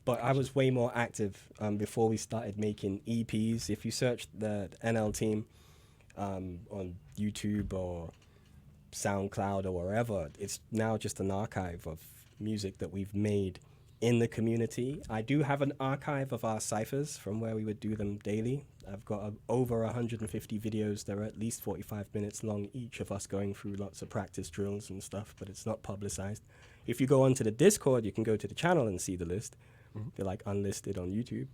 But I was way more active before we started making EPs. If you search the NL team on YouTube or SoundCloud or wherever, it's now just an archive of music that we've made in the community. I do have an archive of our ciphers from where we would do them daily. I've got over 150 videos. They're at least 45 minutes long, each of us going through lots of practice drills and stuff, but it's not publicized. If you go onto the Discord, you can go to the channel and see the list. They're like unlisted on YouTube.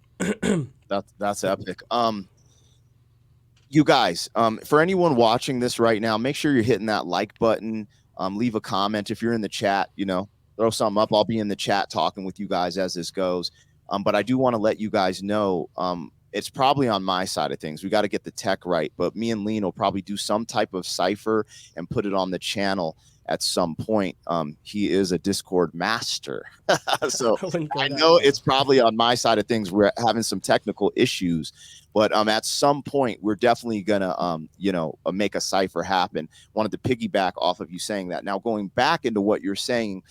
That's epic. You guys, for anyone watching this right now, make sure you're hitting that like button. Leave a comment. If you're in the chat, throw something up. I'll be in the chat talking with you guys as this goes. But I do want to let you guys know, it's probably on my side of things. We got to get the tech right, but me and Leen will probably do some type of cipher and put it on the channel at some point. He is a Discord master. So I know it's probably on my side of things. We're having some technical issues, but at some point we're definitely gonna make a cipher happen. Wanted to piggyback off of you saying that. Now, going back into what you're saying,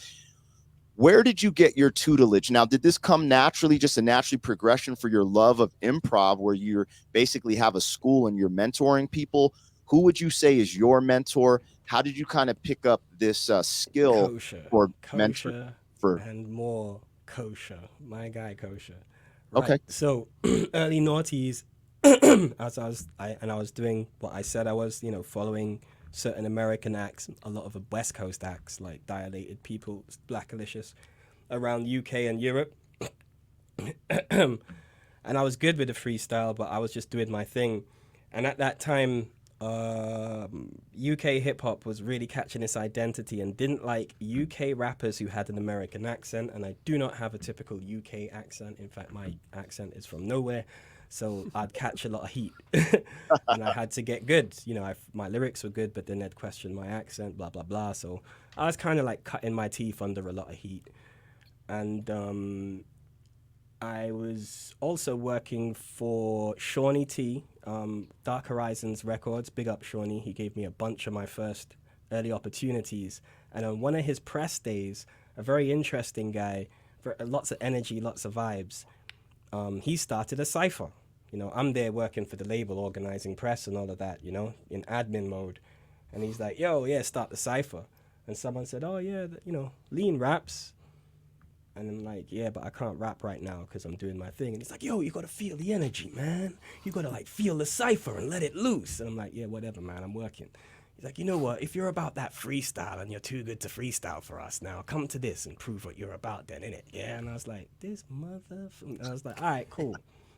where did you get your tutelage? Now, did this come naturally, just a natural progression for your love of improv, where you basically have a school and you're mentoring people? Who would you say is your mentor? How did you kind of pick up this skill kosher and more kosher? My guy kosher. Right. Okay. So early noughties, I was doing what I said I was, following certain American acts, a lot of the West Coast acts like Dilated People, Blackalicious, around UK and Europe. And I was good with the freestyle, but I was just doing my thing. And at that time, UK hip hop was really catching its identity and didn't like UK rappers who had an American accent. And I do not have a typical UK accent. In fact, my accent is from nowhere. So I'd catch a lot of heat and I had to get good. My lyrics were good, but then they'd question my accent, blah, blah, blah. So I was kind of like cutting my teeth under a lot of heat. And I was also working for Shawnee T, Dark Horizons Records. Big up Shawnee. He gave me a bunch of my first early opportunities. And on one of his press days, a very interesting guy, lots of energy, lots of vibes, he started a cipher. I'm there working for the label, organizing press and all of that, in admin mode. And he's like, yo, yeah, start the cipher. And someone said, oh, yeah, Leen raps. And I'm like, yeah, but I can't rap right now because I'm doing my thing. And he's like, yo, you got to feel the energy, man. You got to feel the cipher and let it loose. And I'm like, yeah, whatever, man, I'm working. He's like, you know what? If you're about that freestyle and you're too good to freestyle for us now, come to this and prove what you're about then, innit? Yeah, and I was like, this motherfucker. I was like, all right, cool.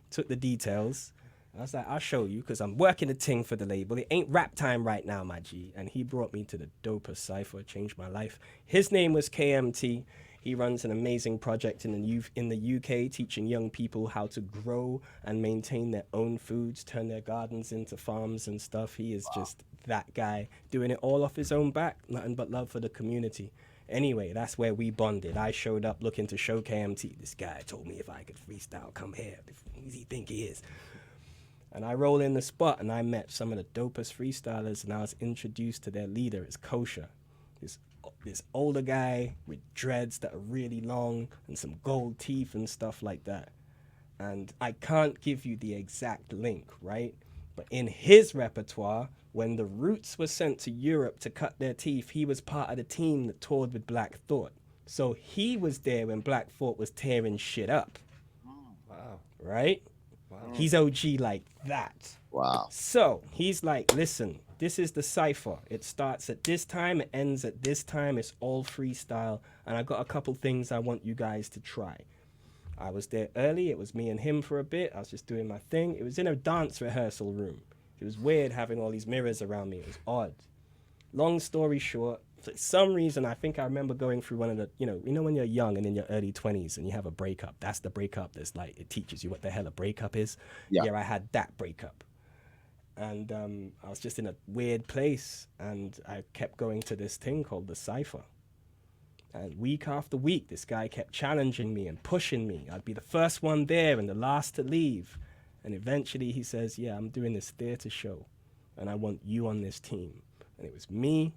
Took the details. I was like, I'll show you because I'm working a ting for the label. It ain't rap time right now, my G. And he brought me to the dopest cipher, changed my life. His name was KMT. He runs an amazing project in the UK, teaching young people how to grow and maintain their own foods, turn their gardens into farms and stuff. He is just that guy, doing it all off his own back, nothing but love for the community. Anyway, that's where we bonded. I showed up looking to show KMT. This guy told me if I could freestyle, come here. Who does he think he is? And I roll in the spot and I met some of the dopest freestylers and I was introduced to their leader. It's Kosher. This older guy with dreads that are really long and some gold teeth and stuff like that. And I can't give you the exact link, right? But in his repertoire, when the Roots were sent to Europe to cut their teeth, he was part of the team that toured with Black Thought. So he was there when Black Thought was tearing shit up. Wow. Right? Wow. He's OG like that. Wow. So he's like, listen, this is the cipher. It starts at this time, it ends at this time. It's all freestyle. And I got a couple things I want you guys to try. I was there early. It was me and him for a bit. I was just doing my thing. It was in a dance rehearsal room. It was weird having all these mirrors around me. It was odd. Long story short, for some reason, I think I remember going through one of the, you know when you're young and in your early 20s and you have a breakup. That's the breakup that's like, it teaches you what the hell a breakup is. Yeah, I had that breakup. And I was just in a weird place. And I kept going to this thing called the cipher. And week after week, this guy kept challenging me and pushing me. I'd be the first one there and the last to leave. And eventually he says, yeah, I'm doing this theater show and I want you on this team. And it was me,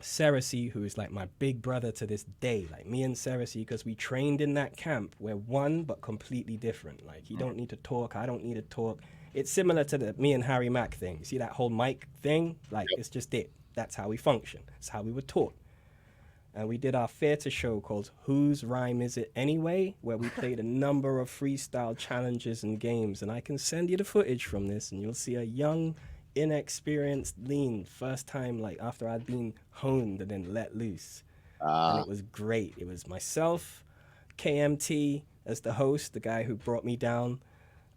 Cersei, who is like my big brother to this day, like me and Cersei, because we trained in that camp. We're one, but completely different. Like, he don't need to talk, I don't need to talk. It's similar to the me and Harry Mack thing. See that whole mic thing? Like, it's just it. That's how we function. That's how we were taught. And we did our theater show called Whose Rhyme Is It Anyway, where we played a number of freestyle challenges and games. And I can send you the footage from this, and you'll see a young, inexperienced Leen, first time, like, after I'd been honed and then let loose. And it was great. It was myself, KMT as the host, the guy who brought me down.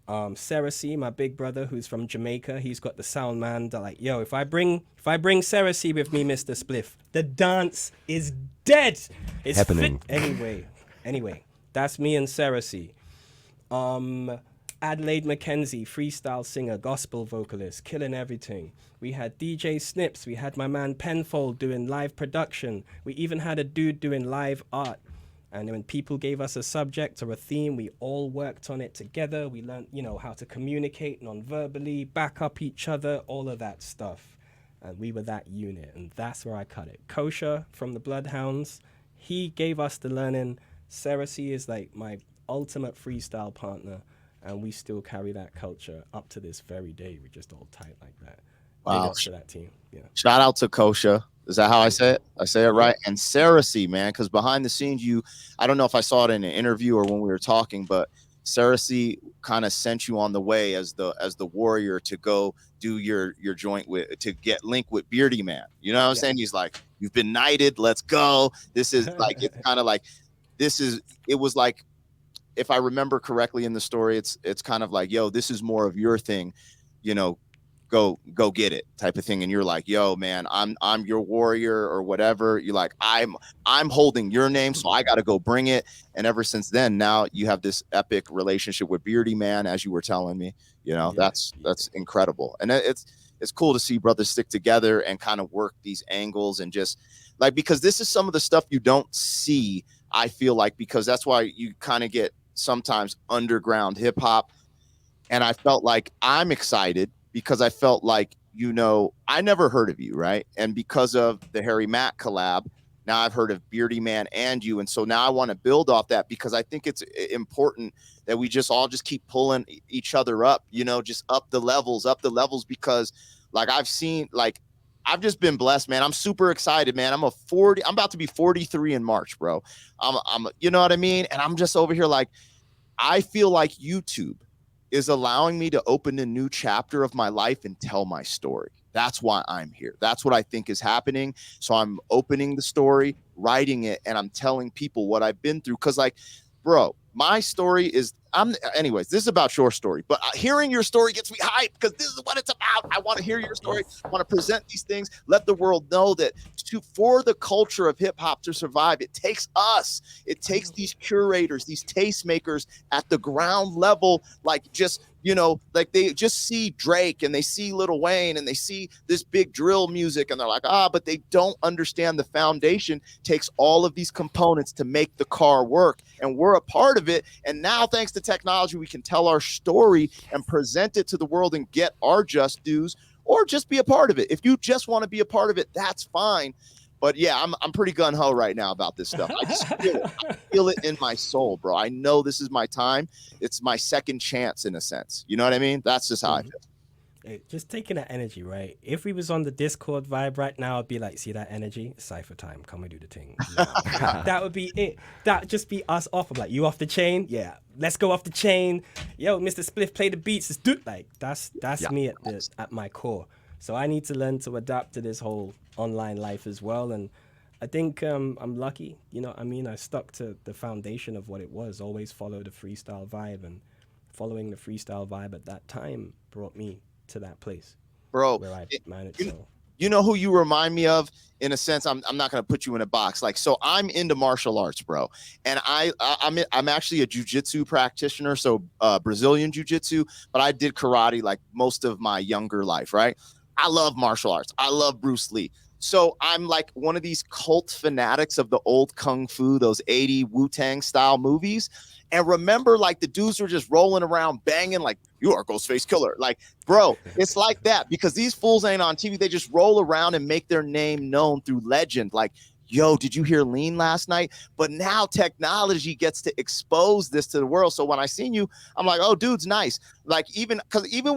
Cersei, my big brother, who's from Jamaica, he's got the sound man. They're like, yo, if I bring Cersei with me, Mr. Spliff, the dance is dead. It's happening. Anyway, that's me and Cersei. Adelaide Mackenzie, freestyle singer, gospel vocalist, killing everything. We had DJ Snips. We had my man Penfold doing live production. We even had a dude doing live art. And when people gave us a subject or a theme, we all worked on it together. We learned, how to communicate non-verbally, back up each other, all of that stuff. And we were that unit, and that's where I cut it. Kosher from the Bloodhounds, he gave us the learning. Cersei is like my ultimate freestyle partner, and we still carry that culture up to this very day. We're just all tight like that. Wow. Big ups to that team. Yeah. Shout out to Kosha. Is that how I say it? I say it right. And Cersei, man, because behind the scenes, I don't know if I saw it in an interview or when we were talking, but Cersei kind of sent you on the way as the warrior to go do your joint to get linked with Beardyman. You know what I'm saying? He's like, you've been knighted. Let's go. This is like, it's kind of like, it was like, if I remember correctly in the story, it's kind of like, yo, this is more of your thing, go get it type of thing. And you're like, yo, man, I'm your warrior or whatever. You're like, I'm holding your name, so I got to go bring it. And ever since then, now you have this epic relationship with Beardyman, as you were telling me. That's incredible. And it's cool to see brothers stick together and kind of work these angles and just like, because this is some of the stuff you don't see, I feel like, because that's why you kind of get sometimes underground hip hop. And I felt like I'm excited because I felt like, I never heard of you, right? And because of the Harry Mack collab, now I've heard of Beardyman and you. And so now I want to build off that because I think it's important that we just keep pulling each other up, just up the levels, because like I've just been blessed, man. I'm super excited, man. I'm about to be 43 in March, bro. I'm you know what I mean? And I'm just over here like, I feel like YouTube is allowing me to open a new chapter of my life and tell my story. That's why I'm here. That's what I think is happening. So I'm opening the story, writing it, and I'm telling people what I've been through. Cause like, bro, my story is, anyways, this is about your story, but hearing your story gets me hyped because this is what it's about. I want to hear your story. I want to present these things. Let the world know that for the culture of hip hop to survive, it takes us. It takes these curators, these tastemakers at the ground level, like just, like they just see Drake and they see Lil Wayne and they see this big drill music and they're like, but they don't understand the foundation takes all of these components to make the car work. And we're a part of it. And now, thanks to technology, we can tell our story and present it to the world and get our just dues, or just be a part of it. If you just want to be a part of it, that's fine. But yeah, I'm pretty gun-ho right now about this stuff. I just feel it. I feel it in my soul, bro. I know this is my time. It's my second chance in a sense. You know what I mean? That's just how I feel. Just taking that energy, right? If we was on the Discord vibe right now, I'd be like, see that energy? Cipher time. Come and do the thing. That would be it. That just be us off. I'm like, you off the chain? Yeah. Let's go off the chain. Yo, Mr. Spliff, play the beats. Let's do like that's me at my core. So I need to learn to adapt to this whole online life as well. And I think I'm lucky. You know what I mean? I stuck to the foundation of what it was. Always follow the freestyle vibe, and following the freestyle vibe at that time brought me to that place, bro. Where I managed. You know who you remind me of in a sense. I'm not going to put you in a box. Like, so I'm into martial arts, bro. And I'm actually a jiu-jitsu practitioner. So Brazilian jiu-jitsu, but I did karate like most of my younger life. Right. I love martial arts. I love Bruce Lee. So I'm like one of these cult fanatics of the old Kung Fu, those 80 Wu-Tang style movies. And remember, like, the dudes were just rolling around banging like, you are Ghostface Killer. Like, bro, it's like that because these fools ain't on TV. They just roll around and make their name known through legend. Like, yo, did you hear Leen last night? But now technology gets to expose this to the world. So when I seen you, I'm like, oh, dude's nice. Like, even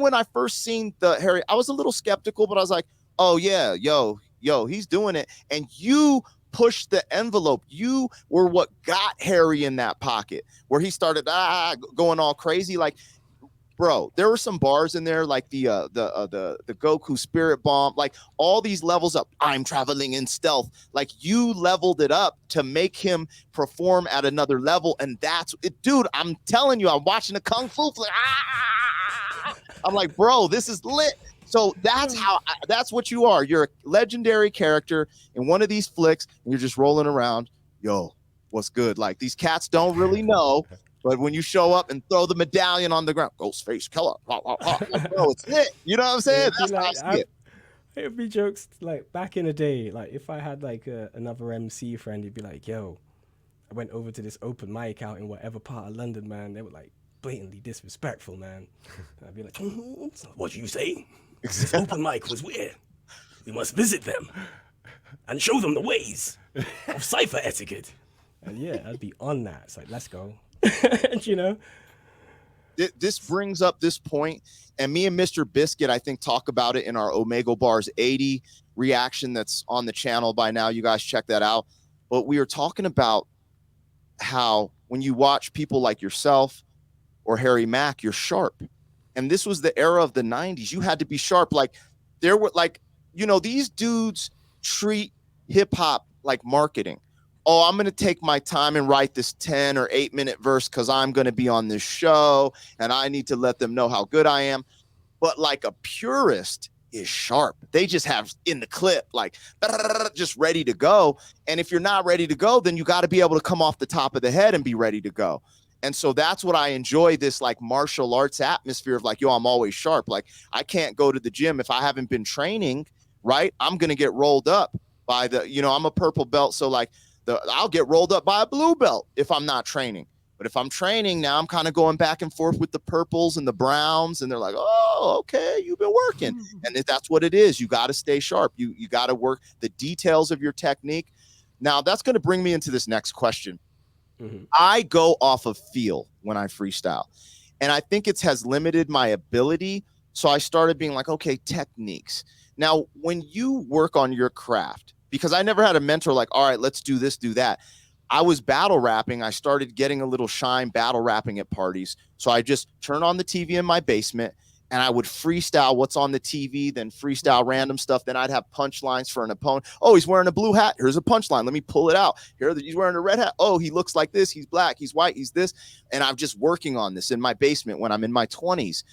when I first seen the Harry, I was a little skeptical, but I was like, oh, yeah, yo, he's doing it. And you pushed the envelope. You were what got Harry in that pocket where he started going all crazy. Like, bro, there were some bars in there like the Goku Spirit Bomb, like all these levels up. I'm traveling in stealth. Like, you leveled it up to make him perform at another level, and that's it, dude. I'm telling you, I'm watching the Kung Fu flick. I'm like, bro, this is lit. So that's what you are. You're a legendary character in one of these flicks, and you're just rolling around. Yo, what's good? Like, these cats don't really know, but when you show up and throw the medallion on the ground, Ghostface Killer, like, bro, it's lit. You know what I'm saying? That's like, how I see it. It'd be jokes like back in the day. Like, if I had like another MC friend, he'd be like, yo, I went over to this open mic out in whatever part of London, man. They were like blatantly disrespectful, man. And I'd be like, what you say? This open mic was weird. We must visit them and show them the ways of cipher etiquette. And yeah, I'd be on that. It's like, let's go. You know? This brings up this point, and me and Mr. Biscuit, I think, talk about it in our Omega Bars 80 reaction that's on the channel by now. You guys check that out. But we were talking about how when you watch people like yourself or Harry Mack, you're sharp. And this was the era of the 90s. You had to be sharp. Like, there were like, you know, these dudes treat hip hop like marketing. Oh, I'm going to take my time and write this 10 or 8 minute verse because I'm going to be on this show and I need to let them know how good I am. But like a purist is sharp. They just have in the clip, like just ready to go. And if you're not ready to go, then you got to be able to come off the top of the head and be ready to go. And so that's what I enjoy, this like martial arts atmosphere of like, yo, I'm always sharp. Like, I can't go to the gym if I haven't been training, right? I'm going to get rolled up by I'm a purple belt. So like I'll get rolled up by a blue belt if I'm not training. But if I'm training now, I'm kind of going back and forth with the purples and the browns. And they're like, oh, okay, you've been working. And that's what it is. You got to stay sharp. You got to work the details of your technique. Now that's going to bring me into this next question. Mm-hmm. I go off of feel when I freestyle, and I think it has limited my ability. So I started being like, okay, techniques. Now, when you work on your craft, because I never had a mentor like, all right, let's do this, do that. I was battle rapping. I started getting a little shine battle rapping at parties. So I just turn on the TV in my basement and I would freestyle what's on the TV, then freestyle random stuff. Then I'd have punchlines for an opponent. Oh, he's wearing a blue hat. Here's a punchline. Let me pull it out. He's wearing a red hat. Oh, he looks like this. He's black. He's white. He's this. And I'm just working on this in my basement when I'm in my 20s.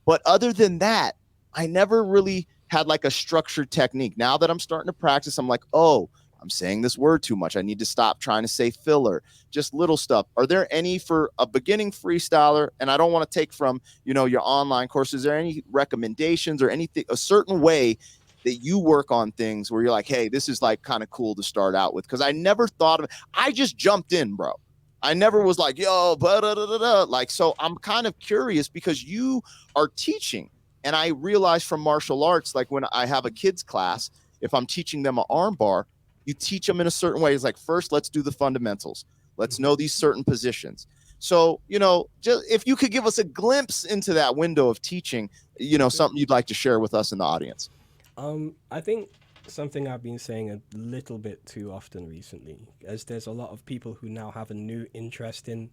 But other than that, I never really had like a structured technique. Now that I'm starting to practice, I'm like, oh, I'm saying this word too much. I need to stop trying to say filler, just little stuff. Are there any for a beginning freestyler? And I don't want to take from, your online course. Is there any recommendations or anything, a certain way that you work on things where you're like, hey, this is like kind of cool to start out with? Because I never thought of it. I just jumped in, bro. I never was like, yo, like, so I'm kind of curious because you are teaching. And I realized from martial arts, like when I have a kids class, if I'm teaching them an arm bar, you teach them in a certain way. It's like, first, let's do the fundamentals. Let's know these certain positions. So, just if you could give us a glimpse into that window of teaching, something you'd like to share with us in the audience. I think something I've been saying a little bit too often recently, as there's a lot of people who now have a new interest in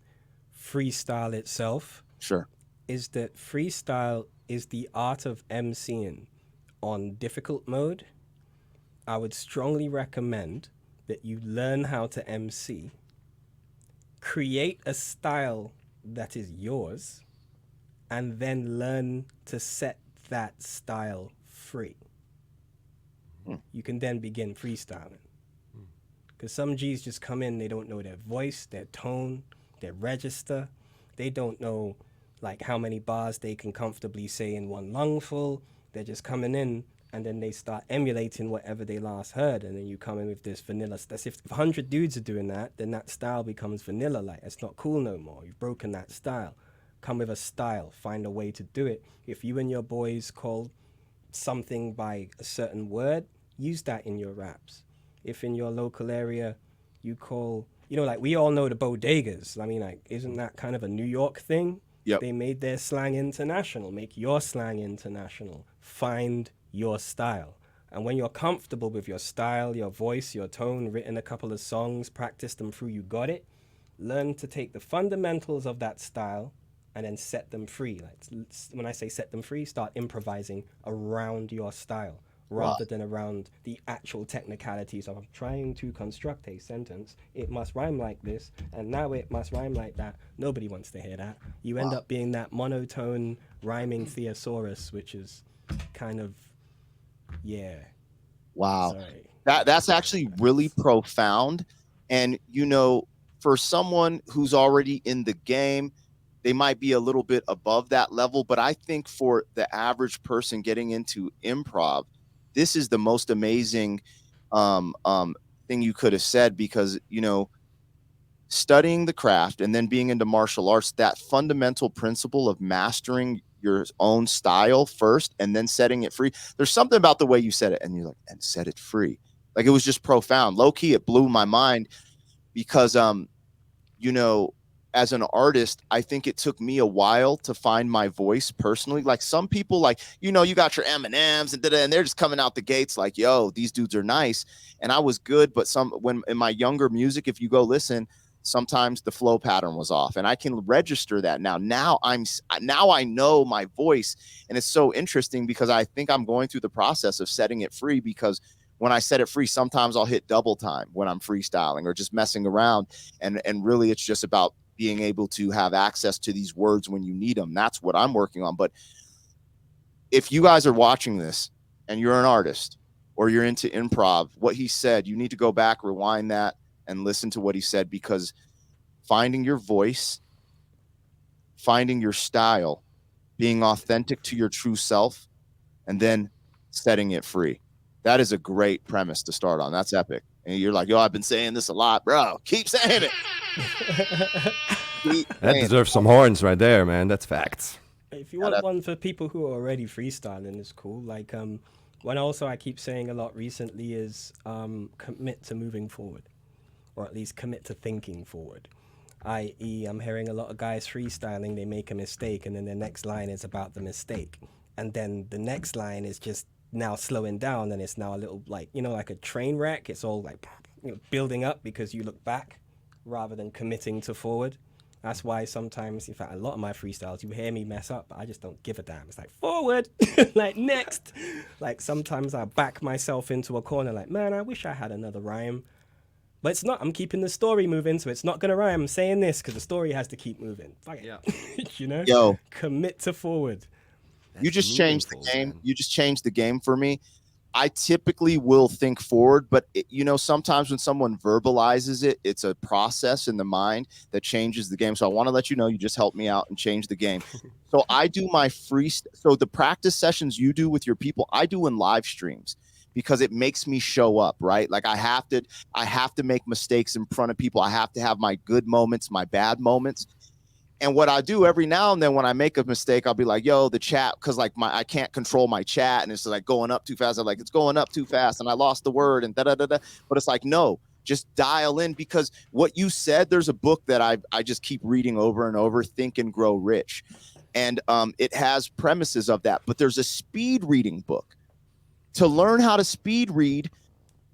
freestyle itself, Sure. is that freestyle is the art of MCing on difficult mode. I would strongly recommend that you learn how to MC, create a style that is yours, and then learn to set that style free. You can then begin freestyling. Because some G's just come in, they don't know their voice, their tone, their register. They don't know like how many bars they can comfortably say in one lungful. They're just coming in and then they start emulating whatever they last heard. And then you come in with this vanilla. That's if 100 dudes are doing that, then that style becomes vanilla. Like, it's not cool no more. You've broken that style. Come with a style, find a way to do it. If you and your boys call something by a certain word, use that in your raps. If in your local area you call, like we all know the bodegas. I mean, like, isn't that kind of a New York thing? Yep. They made their slang international. Make your slang international. Find your style. And when you're comfortable with your style, your voice, your tone, written a couple of songs, practice them through, you got it, learn to take the fundamentals of that style and then set them free. Like, when I say set them free, start improvising around your style rather than around the actual technicalities of I'm trying to construct a sentence. It must rhyme like this, and now it must rhyme like that. Nobody wants to hear that. You end up being that monotone rhyming thesaurus, which is kind of, Wow. Sorry. That's actually really profound. And, for someone who's already in the game, they might be a little bit above that level. But I think for the average person getting into improv, this is the most amazing thing you could have said, because, studying the craft and then being into martial arts, that fundamental principle of mastering your own style first and then setting it free. There's something about the way you said it, and you're like, and set it free. Like, it was just profound. Low key, it blew my mind because, as an artist, I think it took me a while to find my voice personally. Like, some people, like, you got your M&Ms and they're just coming out the gates like, yo, these dudes are nice. And I was good, but when in my younger music, if you go listen, sometimes the flow pattern was off, and I can register that now. Now I know my voice, and it's so interesting because I think I'm going through the process of setting it free, because when I set it free, sometimes I'll hit double time when I'm freestyling or just messing around. And really, it's just about being able to have access to these words when you need them. That's what I'm working on. But if you guys are watching this and you're an artist or you're into improv, what he said, you need to go back, rewind that, and listen to what he said, because finding your voice, finding your style, being authentic to your true self, and then setting it free. That is a great premise to start on. That's epic. And you're like, yo, I've been saying this a lot, bro. Keep saying it. That deserves some horns right there, man. That's facts. If you want one for people who are already freestyling, it's cool. Like, one also I keep saying a lot recently is commit to moving forward, or at least commit to thinking forward. I.e., I'm hearing a lot of guys freestyling, they make a mistake, and then the next line is about the mistake. And then the next line is just now slowing down, and it's now a little like, like a train wreck. It's all like building up because you look back rather than committing to forward. That's why sometimes, in fact, a lot of my freestyles, you hear me mess up, but I just don't give a damn. It's like, forward, like, next. Like, sometimes I back myself into a corner like, man, I wish I had another rhyme. But it's not. I'm keeping the story moving, so it's not going to rhyme. I'm saying this because the story has to keep moving. Fuck it. Yeah. Yo. Commit to forward. You just changed the game. Man. You just changed the game for me. I typically will think forward, but sometimes when someone verbalizes it, it's a process in the mind that changes the game. So I want to let you know, you just helped me out and change the game. So I do my so the practice sessions you do with your people, I do in live streams, because it makes me show up, right? Like, I have to make mistakes in front of people. I have to have my good moments, my bad moments. And what I do every now and then when I make a mistake, I'll be like, yo, the chat, because like I can't control my chat, and it's like going up too fast. I'm like, it's going up too fast and I lost the word and da-da-da-da. But it's like, no, just dial in, because what you said, there's a book that I just keep reading over and over, Think and Grow Rich. And it has premises of that, but there's a speed reading book. To learn how to speed read,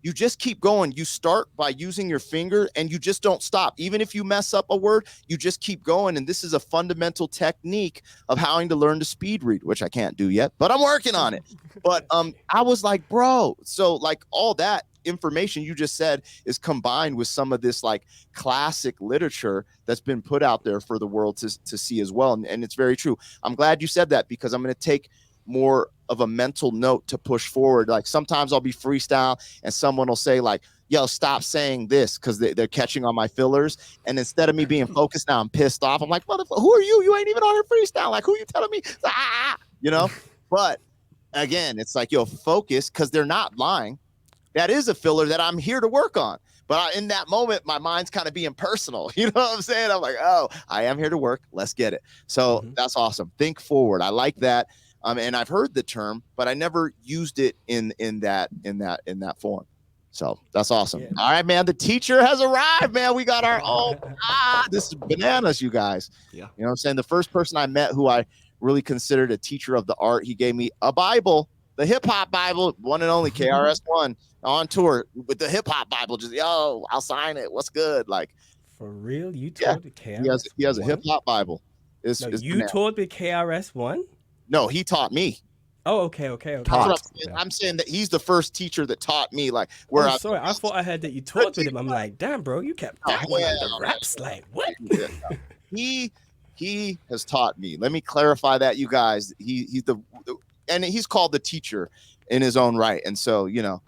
you just keep going. You start by using your finger and you just don't stop. Even if you mess up a word, you just keep going. And this is a fundamental technique of how to learn to speed read, which I can't do yet, but I'm working on it. But I was like, bro, so like all that information you just said is combined with some of this like classic literature that's been put out there for the world to see as well. And it's very true. I'm glad you said that, because I'm going to take more of a mental note to push forward. Like sometimes I'll be freestyle and someone will say like, yo, stop saying this, because they're catching on my fillers. And instead of me being focused, now I'm pissed off. I'm like, motherfucker, who are you? You ain't even on here freestyle. Like, who you telling me? You know? But again, it's like, yo, focus, because they're not lying. That is a filler that I'm here to work on. But in that moment, my mind's kind of being personal. You know what I'm saying? I'm like, oh, I am here to work. Let's get it. So that's awesome. Think forward. I like that. And I've heard the term, but I never used it in that form. So that's awesome. Yeah. All right, man. The teacher has arrived, man. We got our own. This is bananas, you guys. Yeah. You know what I'm saying? The first person I met who I really considered a teacher of the art, he gave me a Bible, the hip hop Bible, one and only KRS-One, on tour with the hip hop Bible. Just, yo, I'll sign it. What's good? Like, for real? You taught the KRS-One? He has a hip hop Bible. You taught the KRS-One? No, he taught me. Oh, okay. I'm saying that he's the first teacher that taught me, like, where I thought I heard that you taught with him. I'm like, damn, bro, you kept that one on the reps. Like, what? He has taught me. Let me clarify that, you guys. He's called the teacher in his own right. And so, you know,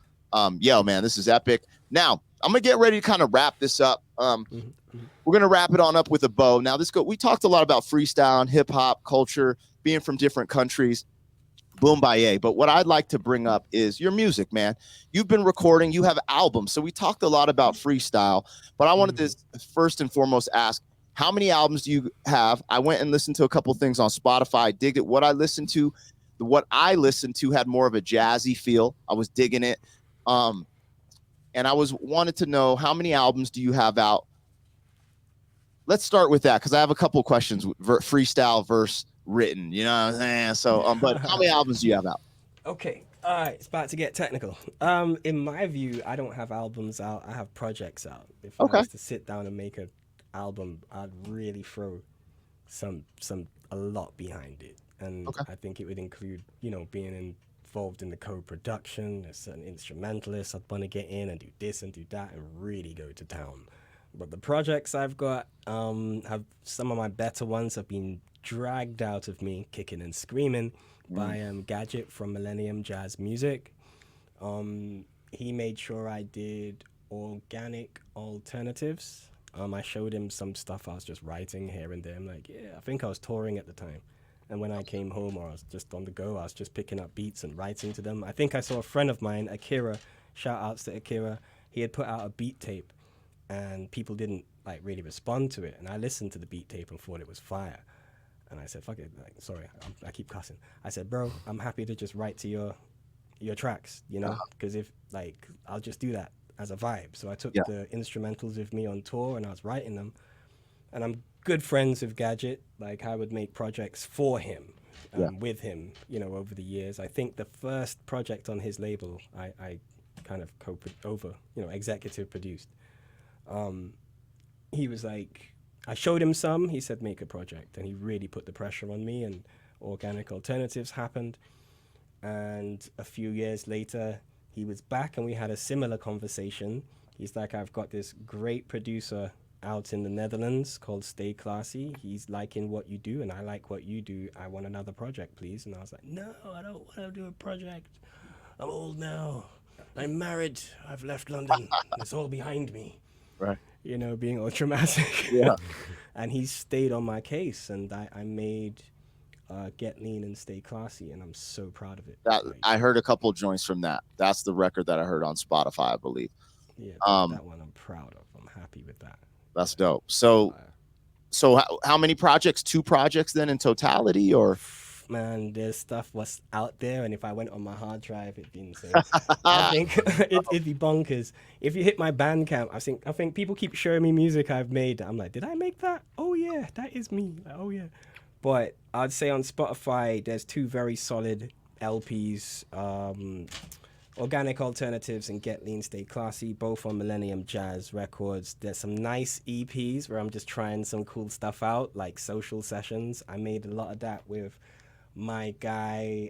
yo, man, this is epic. Now, I'm gonna get ready to kind of wrap this up. We're gonna wrap it on up with a bow. Now, we talked a lot about freestyle and hip hop culture, being from different countries, boom, baye. But what I'd like to bring up is your music, man. You've been recording, you have albums. So we talked a lot about freestyle, but I wanted to first and foremost ask, how many albums do you have? I went and listened to a couple things on Spotify, digged it. What I listened to had more of a jazzy feel. I was digging it. And I wanted to know, how many albums do you have out? Let's start with that, because I have a couple questions. Freestyle versus written, you know what I'm saying? So, but how many albums do you have out? Okay, all right, it's about to get technical. In my view, I don't have albums out. I have projects out. If I was to sit down and make an album, I'd really throw a lot behind it, and I think it would include, you know, being involved in the co-production. There's certain instrumentalists I'd want to get in and do this and do that and really go to town. But the projects I've got, have some of my better ones have been dragged out of me kicking and screaming by Gadget from Millennium Jazz Music. He made sure I did organic alternatives. I showed him some stuff I was just writing here and there. I'm like, yeah, I think I was touring at the time. And when I came home, or I was just on the go, I was just picking up beats and writing to them. I think I saw a friend of mine, Akira, shout outs to Akira. He had put out a beat tape and people didn't like really respond to it. And I listened to the beat tape and thought it was fire. And I said, fuck it, like, sorry, I keep cussing. I said, bro, I'm happy to just write to your tracks, you know, because if like, I'll just do that as a vibe. So I took the instrumentals with me on tour and I was writing them. And I'm good friends with Gadget. Like, I would make projects for him, with him, you know, over the years. I think the first project on his label, I kind of executive produced. He was like, I showed him some, he said, make a project. And he really put the pressure on me, and Organic Alternatives happened. And a few years later, he was back and we had a similar conversation. He's like, I've got this great producer out in the Netherlands called Stay Classy. He's liking what you do and I like what you do. I want another project, please. And I was like, no, I don't want to do a project. I'm old now. I'm married. I've left London. It's all behind me. Right. You know, being all dramatic. Yeah. And he stayed on my case, and I made Get Leen and Stay Classy, and I'm so proud of it. I heard a couple joints from that. That's the record that I heard on Spotify, I believe. Yeah, that one I'm proud of. I'm happy with that. That's dope. So how many projects? 2 projects then in totality, or man, there's stuff was out there, and if I went on my hard drive, it'd be insane. I think it'd be bonkers. If you hit my Bandcamp, I think people keep showing me music I've made. I'm like, did I make that? Oh yeah, that is me. Like, oh yeah. But I'd say on Spotify, there's two very solid LPs. Organic Alternatives and Get Lean Stay Classy, both on Millennium Jazz Records. There's some nice EPs where I'm just trying some cool stuff out, like Social Sessions. I made a lot of that with my guy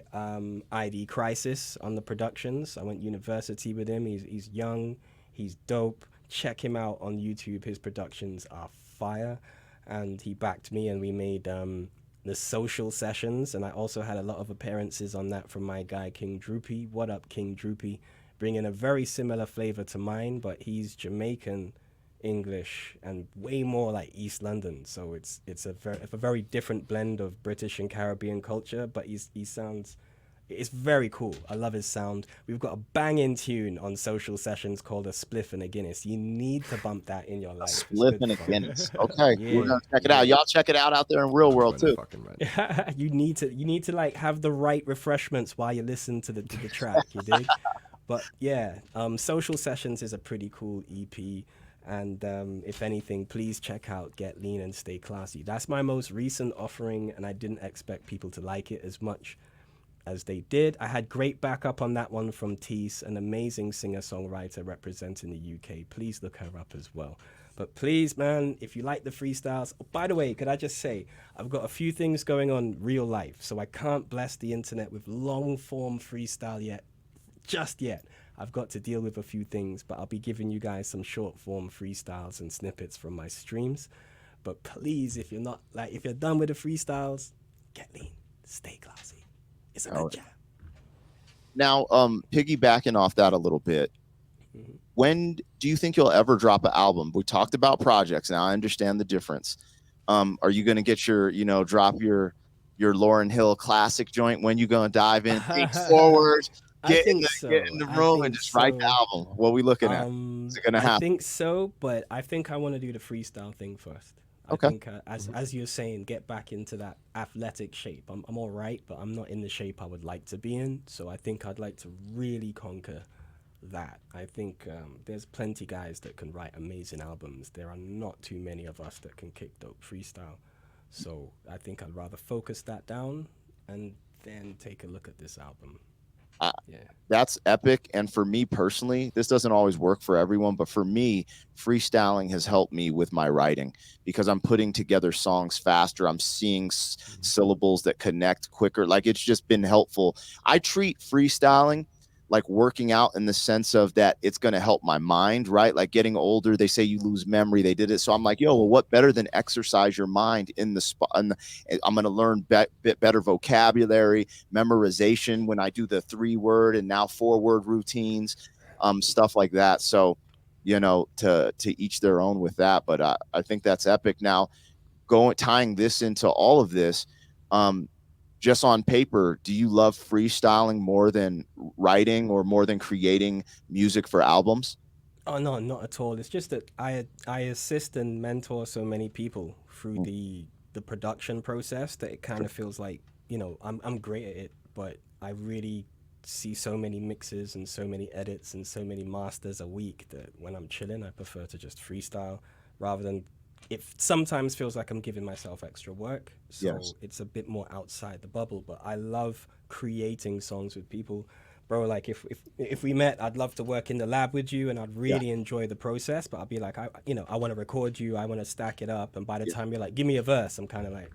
ID Crisis on the productions. I went university with him. He's young, he's dope. Check him out on YouTube. His productions are fire. And he backed me, and we made the Social Sessions, and I also had a lot of appearances on that from my guy King Droopy. What up, King Droopy? Bringing a very similar flavor to mine, but he's Jamaican English and way more like East London. So it's a very different blend of British and Caribbean culture, but he sounds. It's very cool. I love his sound. We've got a banging tune on Social Sessions called a Spliff and a Guinness. You need to bump that in your life. Spliff and a Guinness. Okay, Yeah, we're gonna check it out. Y'all check it out there in real world too. Fucking right. you need to like have the right refreshments while you listen to the track, you dig? But yeah, Social Sessions is a pretty cool EP, and if anything, please check out Get Lean and Stay Classy. That's my most recent offering, and I didn't expect people to like it as much as they did. I had great backup on that one from Teese, an amazing singer-songwriter representing the UK. Please look her up as well. But please, man, if you like the freestyles, oh, by the way, could I just say, I've got a few things going on real life, so I can't bless the internet with long-form freestyle just yet. I've got to deal with a few things, but I'll be giving you guys some short-form freestyles and snippets from my streams. But please, if you're done with the freestyles, get lean, stay classy. It's a good job. Now, piggybacking off that a little bit, when do you think you'll ever drop an album? We talked about projects. Now I understand the difference. Are you going to get drop your Lauryn Hill classic joint? When you going to dive in, think forward, get in the room and just write the album? What are we looking at? Is it going to happen? I think so, but I think I want to do the freestyle thing first. Okay. I think, as you're saying, get back into that athletic shape. I'm all right, but I'm not in the shape I would like to be in. So I think I'd like to really conquer that. I think there's plenty guys that can write amazing albums. There are not too many of us that can kick dope freestyle. So I think I'd rather focus that down and then take a look at this album. Yeah. That's epic. And for me personally, this doesn't always work for everyone, but for me, freestyling has helped me with my writing because I'm putting together songs faster. I'm seeing syllables that connect quicker. Like, it's just been helpful. I treat freestyling like working out in the sense of that it's going to help my mind, right? Like, getting older, they say you lose memory. They did it. So I'm like, yo, well, what better than exercise your mind in the spot? I'm going to learn bit better vocabulary, memorization when I do the 3-word and now 4-word routines, stuff like that. So, to each their own with that. But I think that's epic. Now, tying this into all of this, just on paper, do you love freestyling more than writing or more than creating music for albums? Oh no, not at all. It's just that I assist and mentor so many people through the production process that it kind of feels like, I'm great at it, but I really see so many mixes and so many edits and so many masters a week that when I'm chilling, I prefer to just freestyle rather than. It sometimes feels like I'm giving myself extra work, so it's a bit more outside the bubble. But I love creating songs with people, bro. Like, if we met, I'd love to work in the lab with you, and I'd really enjoy the process. But I'd be like, I want to record you, I want to stack it up, and by the time you're like, give me a verse, I'm kind of like,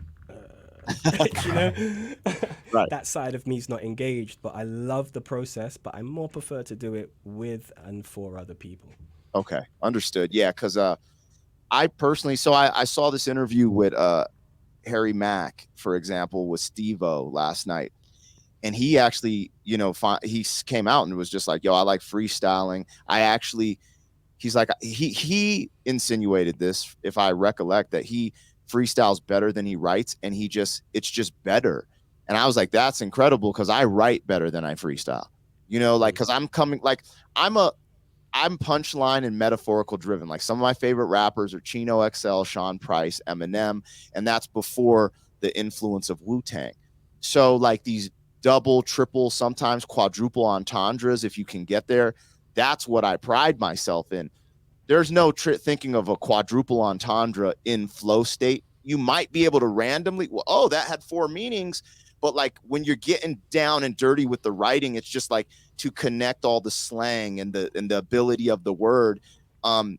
Right. That side of me's not engaged. But I love the process, but I more prefer to do it with and for other people. Okay, understood. Yeah, because I personally, I saw this interview with Harry Mack, for example, with Steve-O last night. And he actually, he came out and was just like, yo, I like freestyling. He's like, he insinuated this, if I recollect, that he freestyles better than he writes. And it's just better. And I was like, that's incredible because I write better than I freestyle, because I'm punchline and metaphorical driven. Like, some of my favorite rappers are Chino XL, Sean Price, Eminem, and that's before the influence of Wu-Tang. So like these double, triple, sometimes quadruple entendres, if you can get there, that's what I pride myself in. There's no thinking of a quadruple entendre in flow state. You might be able to randomly, well, oh, that had 4 meanings. But like when you're getting down and dirty with the writing, it's just like to connect all the slang and the ability of the word.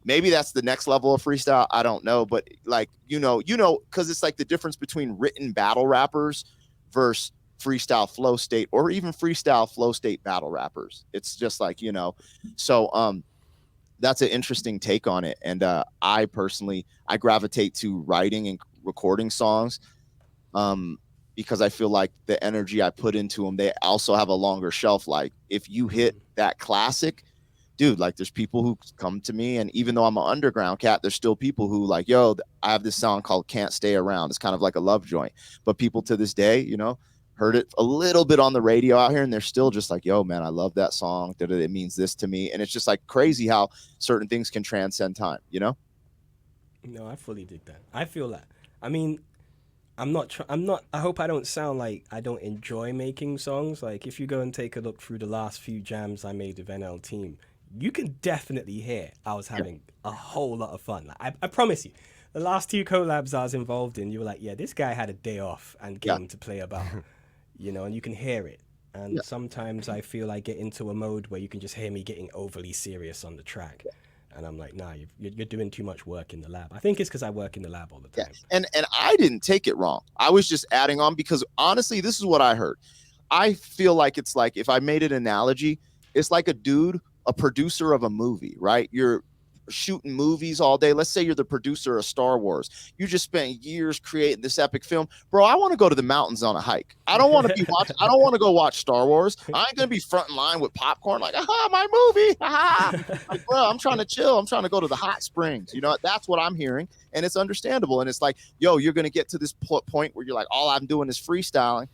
Maybe that's the next level of freestyle. I don't know. But like, because it's like the difference between written battle rappers versus freestyle flow state, or even freestyle flow state battle rappers. It's just like, so that's an interesting take on it. And I personally, I gravitate to writing and recording songs because I feel like the energy I put into them, they also have a longer shelf life. If you hit that classic, dude, like there's people who come to me, and even though I'm an underground cat, there's still people who like, yo, I have this song called Can't Stay Around. It's kind of like a love joint. But people to this day, heard it a little bit on the radio out here, and they're still just like, yo, man, I love that song. It means this to me. And it's just like crazy how certain things can transcend time, No, I fully dig that. I feel that. I mean, I hope I don't sound like I don't enjoy making songs. Like if you go and take a look through the last few jams I made with NL Team, you can definitely hear I was having a whole lot of fun. Like, I promise you, the last 2 collabs I was involved in, you were like, yeah, this guy had a day off and came to play about, and you can hear it. And sometimes I feel I get into a mode where you can just hear me getting overly serious on the track. And I'm like, nah, you're doing too much work in the lab. I think it's because I work in the lab all the time. And I didn't take it wrong. I was just adding on because honestly, this is what I heard. I feel like it's like, if I made an analogy, it's like a producer of a movie, right? You're shooting movies all day. Let's say you're the producer of Star Wars. You just spent years creating this epic film. Bro, I want to go to the mountains on a hike. I don't want to be watching. I don't want to go watch Star Wars. I ain't going to be front in line with popcorn like, my movie. Like, bro, I'm trying to chill. I'm trying to go to the hot springs. That's what I'm hearing. And it's understandable. And it's like, yo, you're going to get to this point where you're like, all I'm doing is freestyling.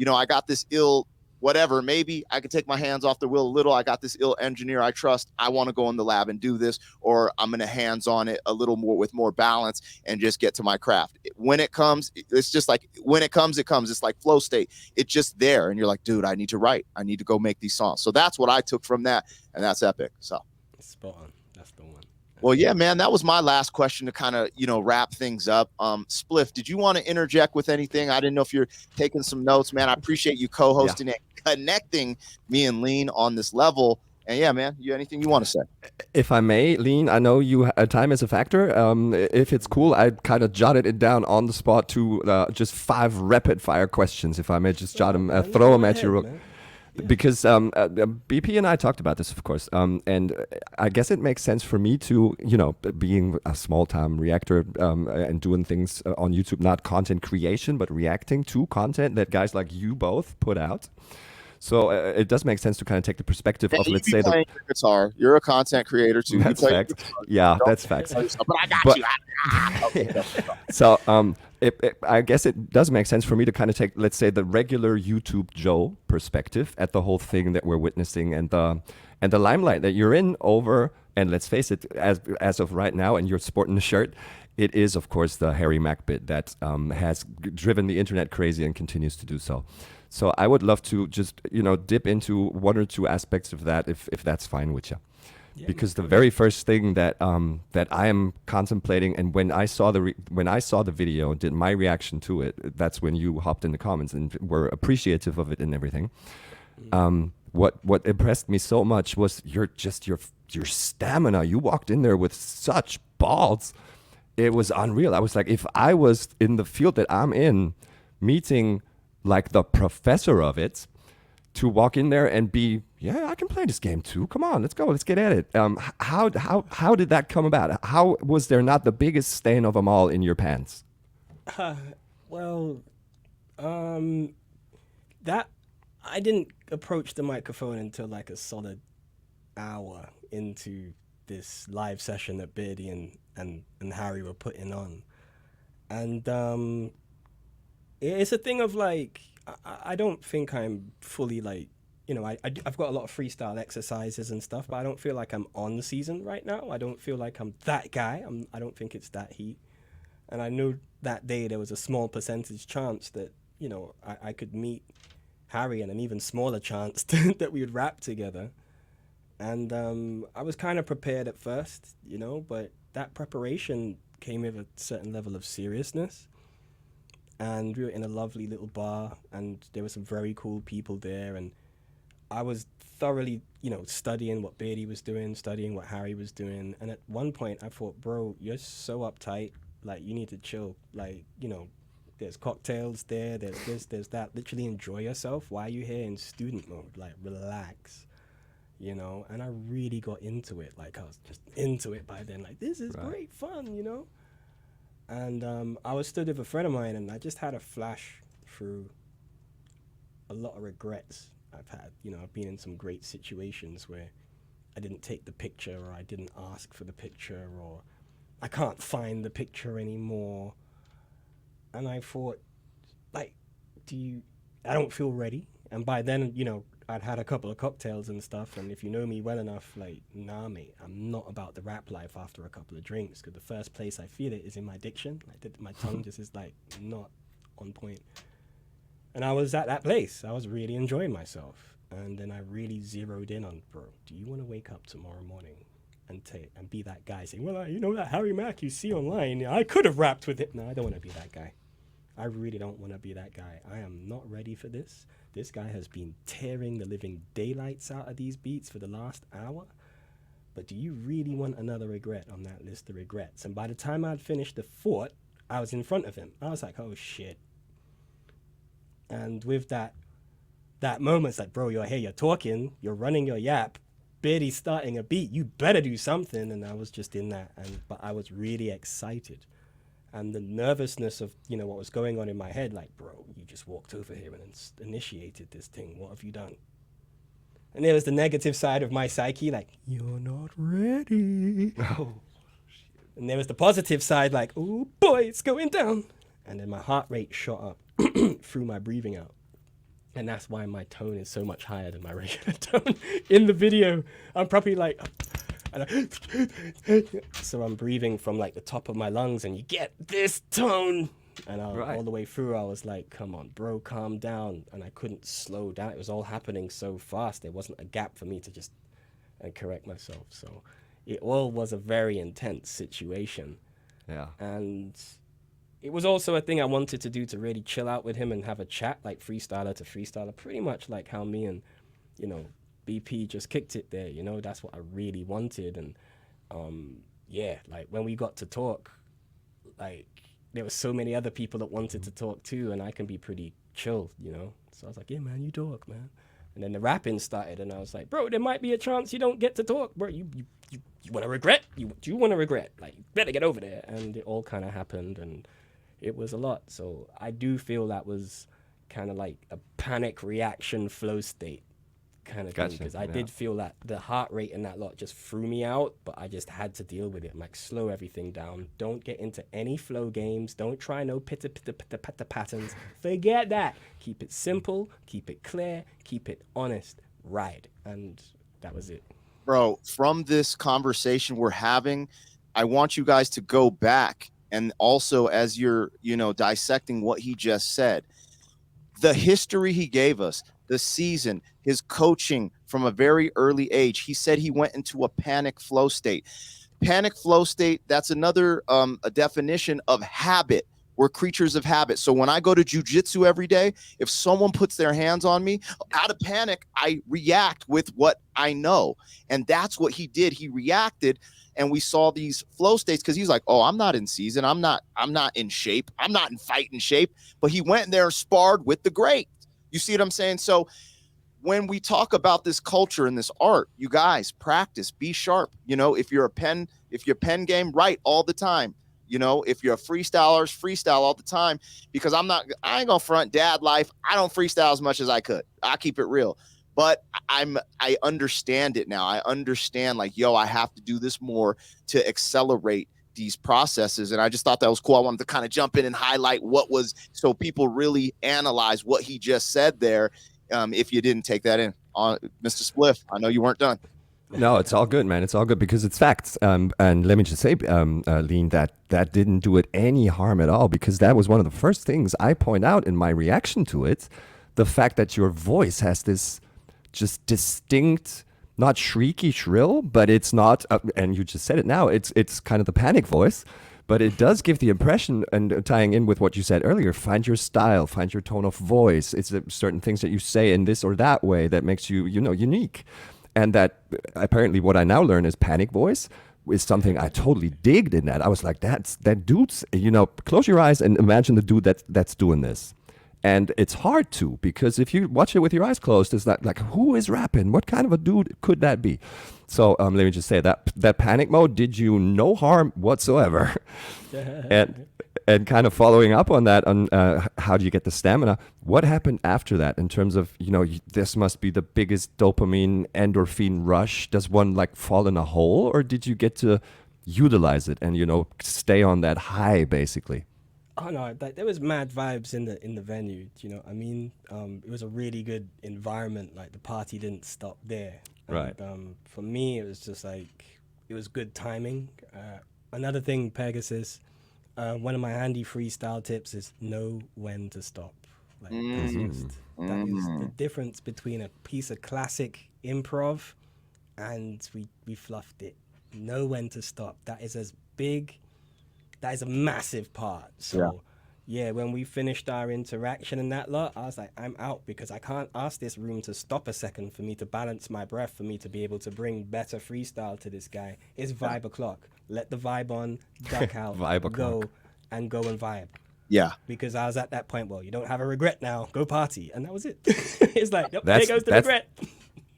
I got this ill whatever, maybe I could take my hands off the wheel a little. I got this ill engineer I trust. I want to go in the lab and do this, or I'm going to hands on it a little more with more balance and just get to my craft. When it comes, it's just like, when it comes, it comes. It's like flow state. It's just there. And you're like, dude, I need to write. I need to go make these songs. So that's what I took from that. And that's epic. So spot on. That's the one. Well, yeah, man, that was my last question to kind of, wrap things up. Spliff, did you want to interject with anything? I didn't know if you're taking some notes, man. I appreciate you co-hosting and connecting me and Leen on this level. And yeah, man, anything you want to say? If I may, Leen, I know time is a factor. If it's cool, I kind of jotted it down on the spot to just 5 rapid fire questions. If I may just jot them, throw them at you. Man. Because BP and I talked about this, of course, and I guess it makes sense for me to, being a small-time reactor and doing things on YouTube, not content creation, but reacting to content that guys like you both put out. So it does make sense to kind of take the perspective of, let's say, the guitar. You're a content creator too. That's fact. Yeah, that's facts. But I got you. Okay, so I guess it does make sense for me to kind of take, let's say, the regular YouTube Joe perspective at the whole thing that we're witnessing and the limelight that you're in over. And let's face it, as of right now, and you're sporting the shirt, it is, of course, the Harry Mack bit that has driven the internet crazy and continues to do so. So I would love to just, dip into 1 or 2 aspects of that, if that's fine with you. Yeah, because the very first thing that I am contemplating, and when I saw the video and did my reaction to it, that's when you hopped in the comments and were appreciative of it and everything. What impressed me so much was your stamina. You walked in there with such balls. It was unreal. I was like, if I was in the field that I'm in, meeting like the professor of it, to walk in there and be, I can play this game too. Come on, let's go. Let's get at it. How did that come about? How was there not the biggest stain of them all in your pants? That I didn't approach the microphone until like a solid hour into this live session that Beardy and Harry were putting on. And it's a thing of like, I don't think I'm fully like, I've got a lot of freestyle exercises and stuff, but I don't feel like I'm on the season right now. I don't feel like I'm that guy. I don't think it's that heat. And I knew that day there was a small percentage chance that you know, I could meet Harry and an even smaller chance that we would rap together. And I was kind of prepared at first, you know, but that preparation came with a certain level of seriousness. And we were in a lovely little bar, and there were some very cool people there. And I was thoroughly, you know, studying what Beardy was doing, studying what Harry was doing. And at one point, I thought, bro, you're so uptight. Like, you need to chill. Like, you know, there's cocktails there, there's this, there's that. Literally enjoy yourself. Why are you here in student mode? Like, relax. You know, and I really got into it. Like, I was just into it by then. Like, this is great fun, you know? And I was stood with a friend of mine, and I just had a flash through a lot of regrets I've had. You know, I've been in some great situations where I didn't take the picture, or I didn't ask for the picture, or I can't find the picture anymore. And I thought, like, I don't feel ready. And by then, you know, I'd had a couple of cocktails and stuff, and if you know me well enough, like, nah, mate, I'm not about the rap life after a couple of drinks, because the first place I feel it is in my diction. Like, my tongue just is, like, not on point. And I was at that place. I was really enjoying myself. And then I really zeroed in on, bro, do you want to wake up tomorrow morning and be that guy saying, well, you know that Harry Mack you see online, I could have rapped with it. No, I don't want to be that guy. I really don't want to be that guy. I am not ready for this. This guy has been tearing the living daylights out of these beats for the last hour. But do you really want another regret on that list of regrets? And by the time I'd finished the fort, I was in front of him. I was like, oh shit. And with that moment, it's like, bro, you're here, you're talking, you're running your yap, barely starting a beat, you better do something. And I was just in that, but I was really excited. And the nervousness of, you know, what was going on in my head, like, bro, you just walked over here and initiated this thing. What have you done? And there was the negative side of my psyche, like, you're not ready. Oh, and there was the positive side, like, oh boy, it's going down. And then my heart rate shot up through my breathing out. And that's why my tone is so much higher than my regular tone. In the video, I'm probably like... so I'm breathing from like the top of my lungs, and you get this tone, and all the way through I was like, come on bro, calm down. And I couldn't slow down. It was all happening so fast, there wasn't a gap for me to just correct myself. So it all was a very intense situation. And it was also a thing I wanted to do, to really chill out with him and have a chat, like freestyler to freestyler, pretty much like how me and, you know, BP just kicked it there, you know. That's what I really wanted. And yeah, like when we got to talk, like there were so many other people that wanted to talk too, and I can be pretty chill, you know. So I was like, yeah man, you talk, man. And then the rapping started, and I was like, bro, there might be a chance you don't get to talk, bro. You want to regret? Do you want to regret? Like, you better get over there. And it all kind of happened, and it was a lot. So I do feel that was kind of like a panic reaction flow state kind of thing, because I did feel that the heart rate and that lot just threw me out, but I just had to deal with it. I'm like, slow everything down, don't get into any flow games, don't try no pitter patterns, forget that, keep it simple, keep it clear, keep it honest, ride. And that was it. Bro, from this conversation we're having, I want you guys to go back, and also as you're, you know, dissecting what he just said, the history he gave us, the season, his coaching from a very early age. He said he went into a panic flow state. Panic flow state, that's another a definition of habit. We're creatures of habit. So when I go to jujitsu every day, if someone puts their hands on me, out of panic, I react with what I know. And that's what he did. He reacted, and we saw these flow states, because he's like, oh, I'm not in season. I'm not in shape. I'm not in fighting shape. But he went in there and sparred with the great. You see what I'm saying? So when we talk about this culture and this art, you guys practice, be sharp. You know, if you're pen game, write all the time. You know, if you're a freestyler, freestyle all the time, because I ain't gonna front dad life. I don't freestyle as much as I could. I keep it real, but I understand it now. I understand, like, yo, I have to do this more to accelerate these processes. And I just thought that was cool. I wanted to kind of jump in and highlight what was, so people really analyze what he just said there. If you didn't take that in, Mr. Spliff, I know you weren't done. No, it's all good, man. It's all good because it's facts. And let me just say, Leen, that didn't do it any harm at all because that was one of the first things I point out in my reaction to it. The fact that your voice has this just distinct, not shrieky shrill, but it's not, and you just said it now, it's kind of the panic voice. But it does give the impression, and tying in with what you said earlier, find your style, find your tone of voice. It's certain things that you say in this or that way that makes you, unique. And that apparently what I now learn is panic voice is something I totally digged in that. I was like, that dude's, close your eyes and imagine the dude that's doing this. And it's hard to, because if you watch it with your eyes closed, it's like who is rapping? What kind of a dude could that be? So let me just say that panic mode did you no harm whatsoever. and kind of following up on that, on how do you get the stamina? What happened after that in terms of, this must be the biggest dopamine endorphin rush. Does one like fall in a hole, or did you get to utilize it and, stay on that high basically? Oh no, there was mad vibes in the venue. Do you know what I mean? It was a really good environment. Like the party didn't stop there. Right. And, for me, it was just like it was good timing. Another thing, Pegasus. One of my handy freestyle tips is know when to stop. Like that is the difference between a piece of classic improv and we fluffed it. Know when to stop. That is as big. That is a massive part. So, yeah, when we finished our interaction and that lot, I was like, I'm out because I can't ask this room to stop a second for me to balance my breath, for me to be able to bring better freestyle to this guy. It's vibe o'clock. Let the vibe on, duck out, go and vibe. Yeah. Because I was at that point, well, you don't have a regret now. Go party. And that was it. It's like, yep, there goes the regret.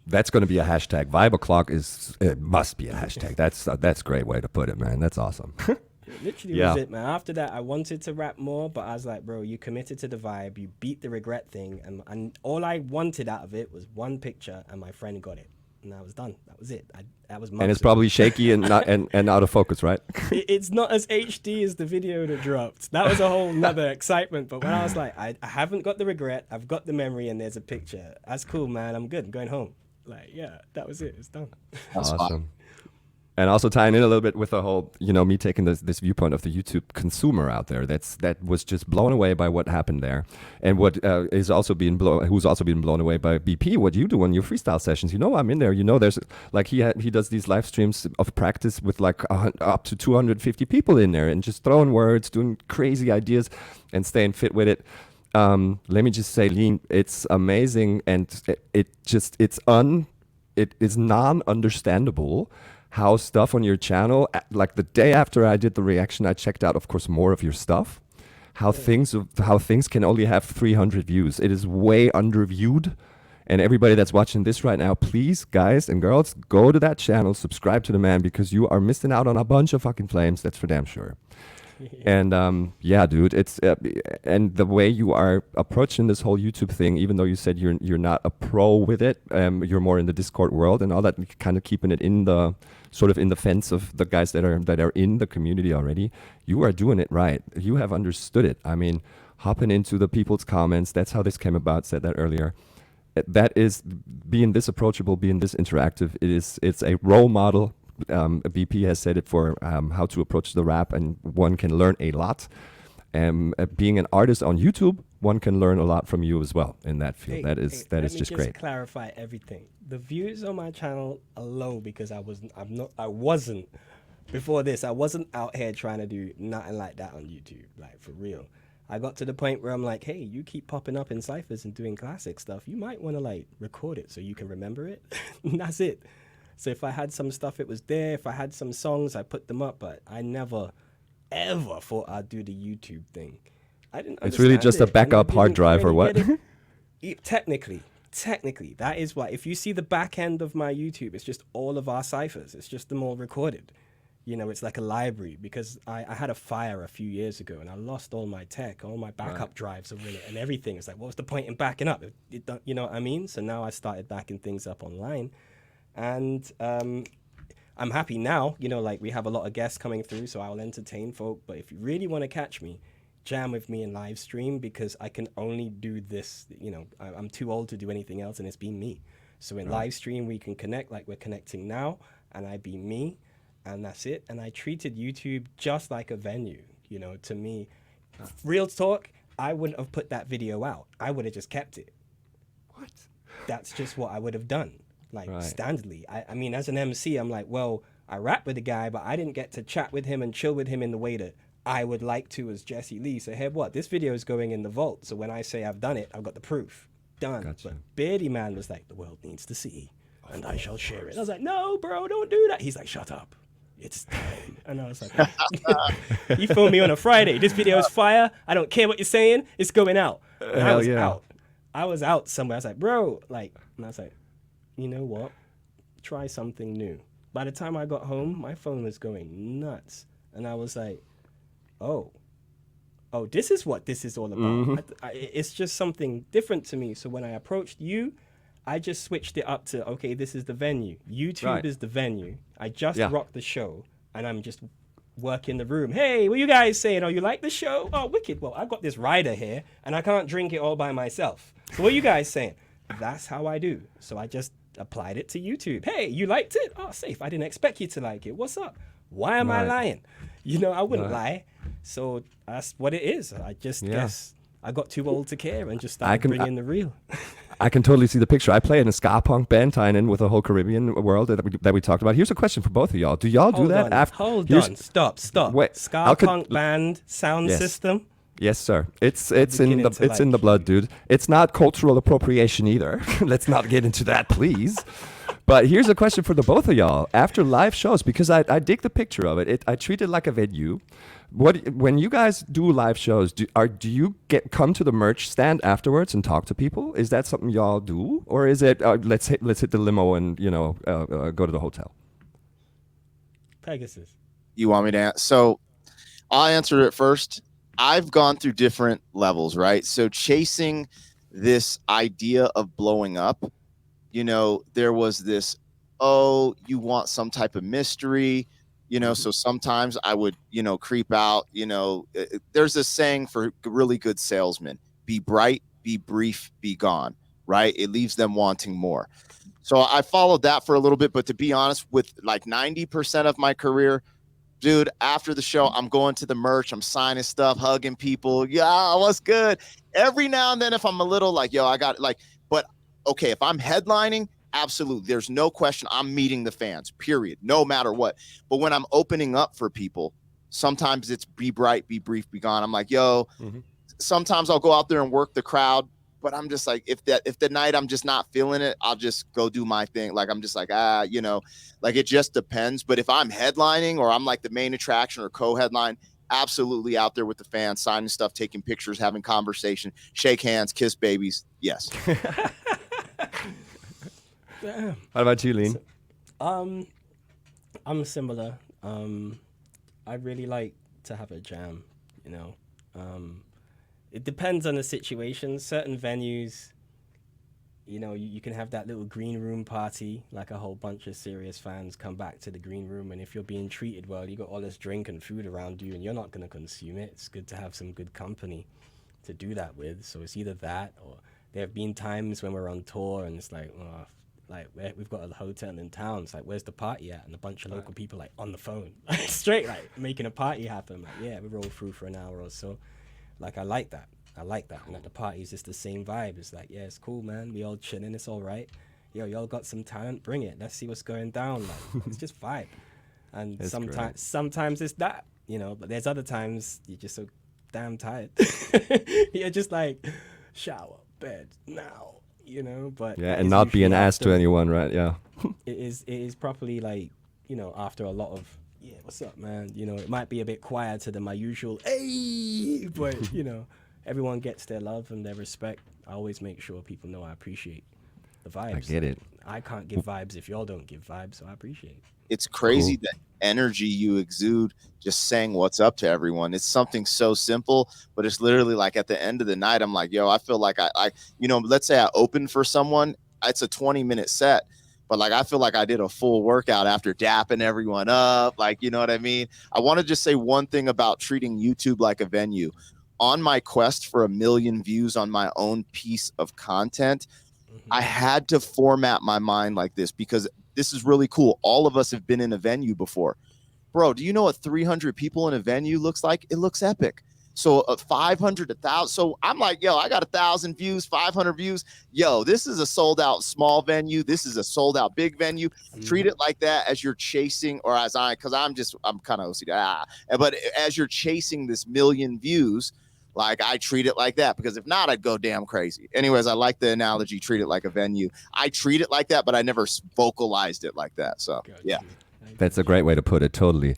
That's going to be a hashtag. Vibe o'clock it must be a hashtag. That's a great way to put it, man. That's awesome. Literally was it, man. After that, I wanted to rap more, but I was like, bro, you committed to the vibe, you beat the regret thing, and all I wanted out of it was one picture, and my friend got it, and I was done. That was it. That was. And it's probably shaky and not and out of focus, right? It's not as HD as the video that dropped. That was a whole nother excitement. But when I was like, I haven't got the regret, I've got the memory, and there's a picture. That's cool, man. I'm good. I'm going home. Like, yeah, that was it. It's done. That's awesome. And also tying in a little bit with the whole, me taking this viewpoint of the YouTube consumer out there, that was just blown away by what happened there, and what who's also being blown away by BP. What you do on your freestyle sessions, I'm in there. There's like he does these live streams of practice with like up to 250 people in there, and just throwing words, doing crazy ideas, and staying fit with it. Let me just say, Leen, it's amazing, and it is non-understandable how stuff on your channel, like the day after I did the reaction, I checked out, of course, more of your stuff. How things can only have 300 views. It is way underviewed. And everybody that's watching this right now, please, guys and girls, go to that channel, subscribe to the man, because you are missing out on a bunch of fucking flames. That's for damn sure. And yeah, dude, it's and the way you are approaching this whole YouTube thing, even though you said you're not a pro with it, you're more in the Discord world and all that, kind of keeping it in the sort of in the fence of the guys that are in the community already. You are doing it right. You have understood it. I mean, hopping into the people's comments. That's how this came about. Said that earlier. That is being this approachable, being this interactive. It's a role model. BP has said it for how to approach the rap, and one can learn a lot. Being an artist on YouTube, one can learn a lot from you as well in that field. That is just great. Clarify everything. The views on my channel are low because I wasn't before this. I wasn't out here trying to do nothing like that on YouTube, like for real. I got to the point where I'm like, hey, you keep popping up in ciphers and doing classic stuff. You might want to like record it so you can remember it. And that's it. So if I had some stuff, it was there. If I had some songs, I put them up. But I never, ever thought I'd do the YouTube thing. I didn't. It's really just a backup hard drive or what? Technically, that is why. If you see the back end of my YouTube, it's just all of our ciphers. It's just them all recorded. You know, it's like a library, because I had a fire a few years ago and I lost all my tech, all my backup drives are in it and everything. It's like, what was the point in backing up? You know what I mean? So now I started backing things up online. And I'm happy now, you know, like we have a lot of guests coming through, so I'll entertain folk. But if you really want to catch me, jam with me in live stream, because I can only do this, you know, I'm too old to do anything else, and it's been me. So in live stream, we can connect like we're connecting now, and I be me, and that's it. And I treated YouTube just like a venue. You know, to me, real talk, I wouldn't have put that video out. I would have just kept it. What? That's just what I would have done. Like Right. standardly. I mean, as an MC, I'm like, well, I rap with the guy, but I didn't get to chat with him and chill with him in the way that I would like to as Jesse Lee. So hey, what? This video is going in the vault. So when I say I've done it, I've got the proof. Done. Gotcha. But Beardyman was like, the world needs to see, and I shall share it. I was like, no, bro, don't do that. He's like, shut up. It's time. And I was like, you phoned me on a Friday. This video is fire. I don't care what you're saying. It's going out. And I was out. I was out somewhere. I was like, bro, like, and I was like, you know what? Try something new. By the time I got home, my phone was going nuts. And I was like, oh, this is what this is all about. It's just something different to me. So when I approached you, I just switched it up to, okay, this is the venue. YouTube is the venue. I just rock the show, and I'm just working the room. Hey, what you guys saying? Oh, you like the show? Oh, wicked. Well, I've got this rider here, and I can't drink it all by myself. So what you guys saying? That's how I do. So I just applied it to YouTube. Hey, you liked it? Oh, safe. I didn't expect you to like it. What's up? Why am I lying? You know, I wouldn't lie. So that's what it is. I just guess I got too old to care and just started bringing the real. I can totally see the picture. I play in a ska punk band tying in with a whole Caribbean world that we talked about. Here's a question for both of y'all. Do y'all do that after? Hold on. Stop. Wait, ska punk band sound system. Yes, sir. It's in the blood, dude. It's not cultural appropriation either. Let's not get into that, please. But here's a question for the both of y'all. After live shows, because I dig the picture of it. I treat it like a venue. When you guys do live shows, do you come to the merch stand afterwards and talk to people? Is that something y'all do, or is it let's hit the limo and go to the hotel? Pegasus. You want me to answer? So I'll answer it first. I've gone through different levels, right? So chasing this idea of blowing up, there was this, you want some type of mystery, so sometimes I would, creep out, there's this saying for really good salesmen: be bright, be brief, be gone, right? It leaves them wanting more. So I followed that for a little bit, but to be honest, with like 90% of my career, dude, after the show, I'm going to the merch, I'm signing stuff, hugging people. Yeah, what's good? Every now and then, if I'm a little like, I got but okay, if I'm headlining, absolutely, there's no question I'm meeting the fans, period, no matter what. But when I'm opening up for people, sometimes it's be bright, be brief, be gone. I'm like, sometimes I'll go out there and work the crowd, but I'm just like, if the night I'm just not feeling it, I'll just go do my thing. Like, I'm just like, like it just depends. But if I'm headlining or I'm like the main attraction or co-headline, absolutely out there with the fans, signing stuff, taking pictures, having conversation, shake hands, kiss babies. Yes. Damn. What about you, Leen? I'm similar. I really like to have a jam, It depends on the situation. Certain venues, you can have that little green room party, like a whole bunch of serious fans come back to the green room, and if you're being treated well, you got all this drink and food around you, and you're not going to consume it. It's good to have some good company to do that with. So it's either that, or there have been times when we're on tour, and it's like, we've got a hotel in town. It's like, where's the party at? And a bunch of local people on the phone, straight making a party happen. Like, yeah, we roll through for an hour or so. Like, I like that. And at the parties, it's the same vibe. It's like, yeah, it's cool, man. We all chilling. It's all right. Yo, y'all got some talent. Bring it. Let's see what's going down. Like, it's just vibe. And sometimes it's that, but there's other times you're just so damn tired. You're just like, shower, bed, now, but yeah, and not be an ass to anyone, right? Yeah. it is properly like, after a lot of, yeah, what's up, man? It might be a bit quieter than my usual, hey, but, everyone gets their love and their respect. I always make sure people know I appreciate the vibes. I get it. I can't give vibes if y'all don't give vibes, so I appreciate it. It's crazy that energy you exude just saying what's up to everyone. It's something so simple, but it's literally like at the end of the night, I'm like, I feel like I let's say I opened for someone, it's a 20-minute set, but like, I feel like I did a full workout after dapping everyone up. Like, you know what I mean? I want to just say one thing about treating YouTube like a venue. On my quest for 1 million views on my own piece of content, I had to format my mind like this because this is really cool. All of us have been in a venue before. Bro, do you know what 300 people in a venue looks like? It looks epic. So 500 to 1,000. So I'm like, yo, I got 1,000 views, 500 views. Yo, this is a sold out small venue. This is a sold out big venue. Treat it like that as you're chasing, or as because I'm kind of OCD. But as you're chasing this million views, like I treat it like that, because if not, I'd go damn crazy. Anyways, I like the analogy, treat it like a venue. I treat it like that, but I never vocalized it like that. So yeah. That's a great way to put it, totally.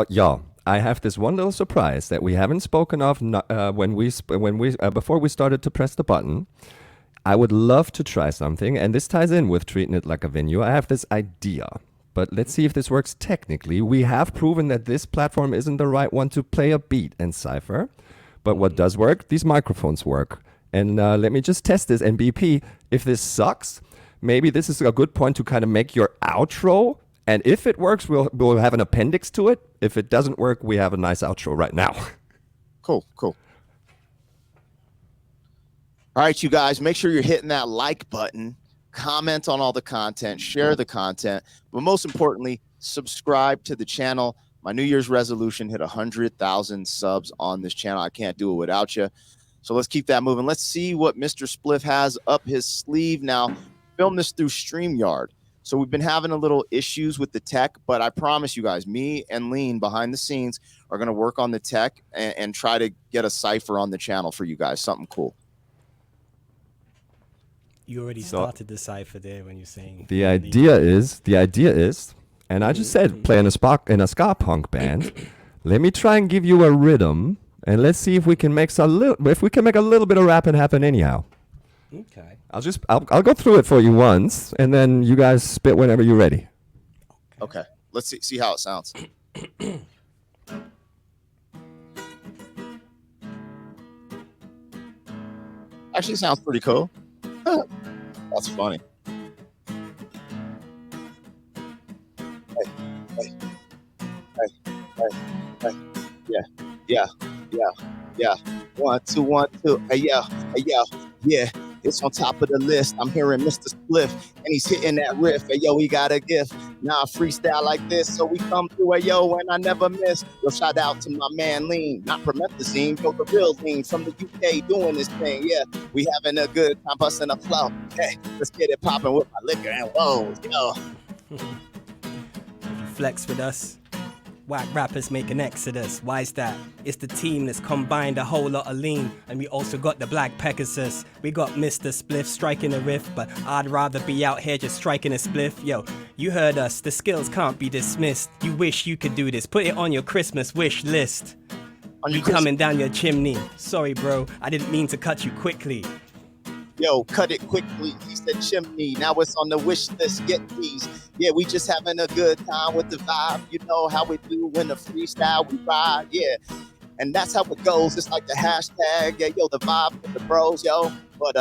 Y'all, I have this one little surprise that we haven't spoken of before we started to press the button. I would love to try something, and this ties in with treating it like a venue. I have this idea, but let's see if this works technically. We have proven that this platform isn't the right one to play a beat and cipher, but what does work? These microphones work. And let me just test this. And BP, if this sucks, maybe this is a good point to kind of make your outro. And if it works, we'll have an appendix to it. If it doesn't work, we have a nice outro right now. Cool. All right, you guys, make sure you're hitting that like button, comment on all the content, share the content, but most importantly, subscribe to the channel. My New Year's resolution, hit 100,000 subs on this channel. I can't do it without you. So let's keep that moving. Let's see what Mr. Spliff has up his sleeve now. Film this through StreamYard. So we've been having a little issues with the tech, but I promise you guys, me and Leen behind the scenes are going to work on the tech and try to get a cipher on the channel for you guys. Something cool. You already started the cipher there when you're saying. The idea is, and I just said play in a ska punk band. Let me try and give you a rhythm, and let's see if we can make a little bit of rapping happen anyhow. Okay. I'll go through it for you once, and then you guys spit whenever you're ready. Okay. Let's see how it sounds. Actually, sounds pretty cool. That's funny. Hey. Yeah. 1, 2, 1, 2. Hey, yo. Yeah. It's on top of the list. I'm hearing Mr. Spliff, and he's hitting that riff. Hey, yo, he got a gift. Now I freestyle like this, so we come through. Hey, yo, and I never miss. Yo, shout out to my man Leen, not promethazine, yo, the real Leen from the UK doing this thing. Yeah, we having a good time busting a flow. Hey, let's get it popping with my liquor and woes, yo. Flex with us. Whack rappers make an exodus. Why's that? It's the team that's combined a whole lot of lean. And we also got the black Pegasus. We got Mr. Spliff striking a riff, but I'd rather be out here just striking a spliff. Yo, you heard us, the skills can't be dismissed. You wish you could do this, put it on your Christmas wish list. We coming down your chimney. Sorry bro, I didn't mean to cut you quickly. Yo, cut it quickly. He said chimney. Now it's on the wish list. Get these. Yeah, we just having a good time with the vibe. You know how we do when the freestyle we ride. Yeah, and that's how it goes. It's like the hashtag. Yeah, yo, the vibe with the bros, yo. But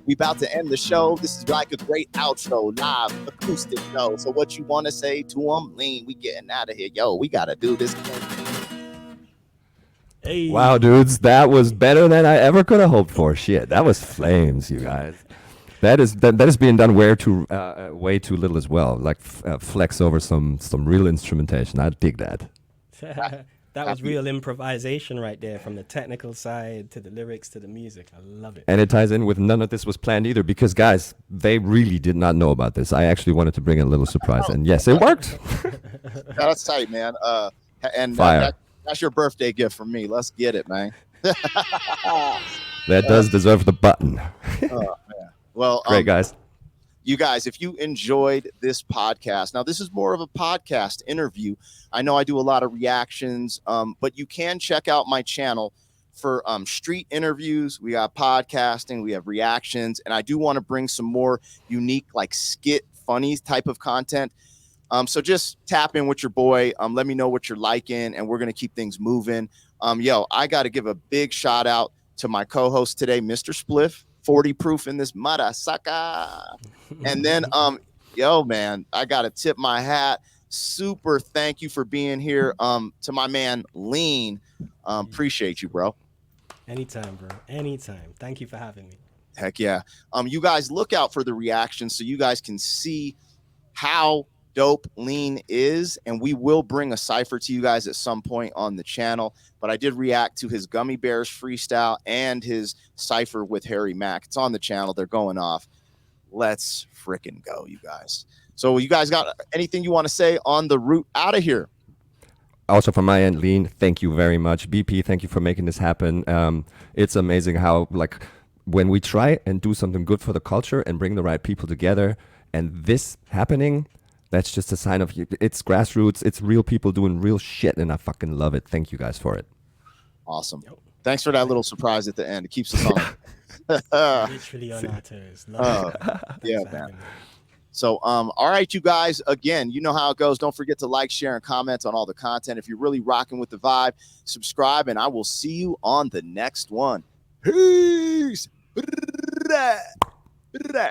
we about to end the show. This is like a great outro, live acoustic though. So what you want to say to them? Leen, we getting out of here. Yo, we got to do this thing. Hey. Wow, dudes, that was better than I ever could have hoped for. Shit, that was flames, you guys. That is being done way too little as well. Like flex over some real instrumentation. I dig that. That was real improvisation right there, from the technical side to the lyrics to the music. I love it. And it ties in with none of this was planned either, because guys, they really did not know about this. I actually wanted to bring in a little surprise, and yes, it worked. That's tight, man. And Fire. That's your birthday gift from me. Let's get it, man. That does deserve the button. Man. Well, great, guys. You guys, if you enjoyed this podcast, now this is more of a podcast interview. I know I do a lot of reactions, but you can check out my channel for street interviews. We got podcasting, we have reactions, and I do want to bring some more unique, like skit, funny type of content. So just tap in with your boy. Let me know what you're liking, and we're going to keep things moving. Yo, I got to give a big shout out to my co-host today, Mr. Spliff, 40 proof in this mother sucker. And then, yo, man, I got to tip my hat. Super thank you for being here. To my man, Leen. Appreciate you, bro. Anytime, bro. Anytime. Thank you for having me. Heck yeah. You guys look out for the reactions so you guys can see how dope Leen is, and we will bring a cipher to you guys at some point on the channel. But I did react to his Gummy Bears freestyle and his cipher with Harry Mack. It's on the channel. They're going off. Let's frickin' go, you guys. So you guys got anything you want to say on the route out of here? Also from my end, Leen, thank you very much. BP, thank you for making this happen. It's amazing how, like, when we try and do something good for the culture and bring the right people together, and this happening, that's just a sign of it's grassroots. It's real people doing real shit, and I fucking love it. Thank you guys for it. Awesome. Thanks for that little surprise at the end. It keeps us on. Literally on our toes. Yeah, man. So, all right, you guys, again, you know how it goes. Don't forget to like, share, and comment on all the content. If you're really rocking with the vibe, subscribe, and I will see you on the next one. Peace.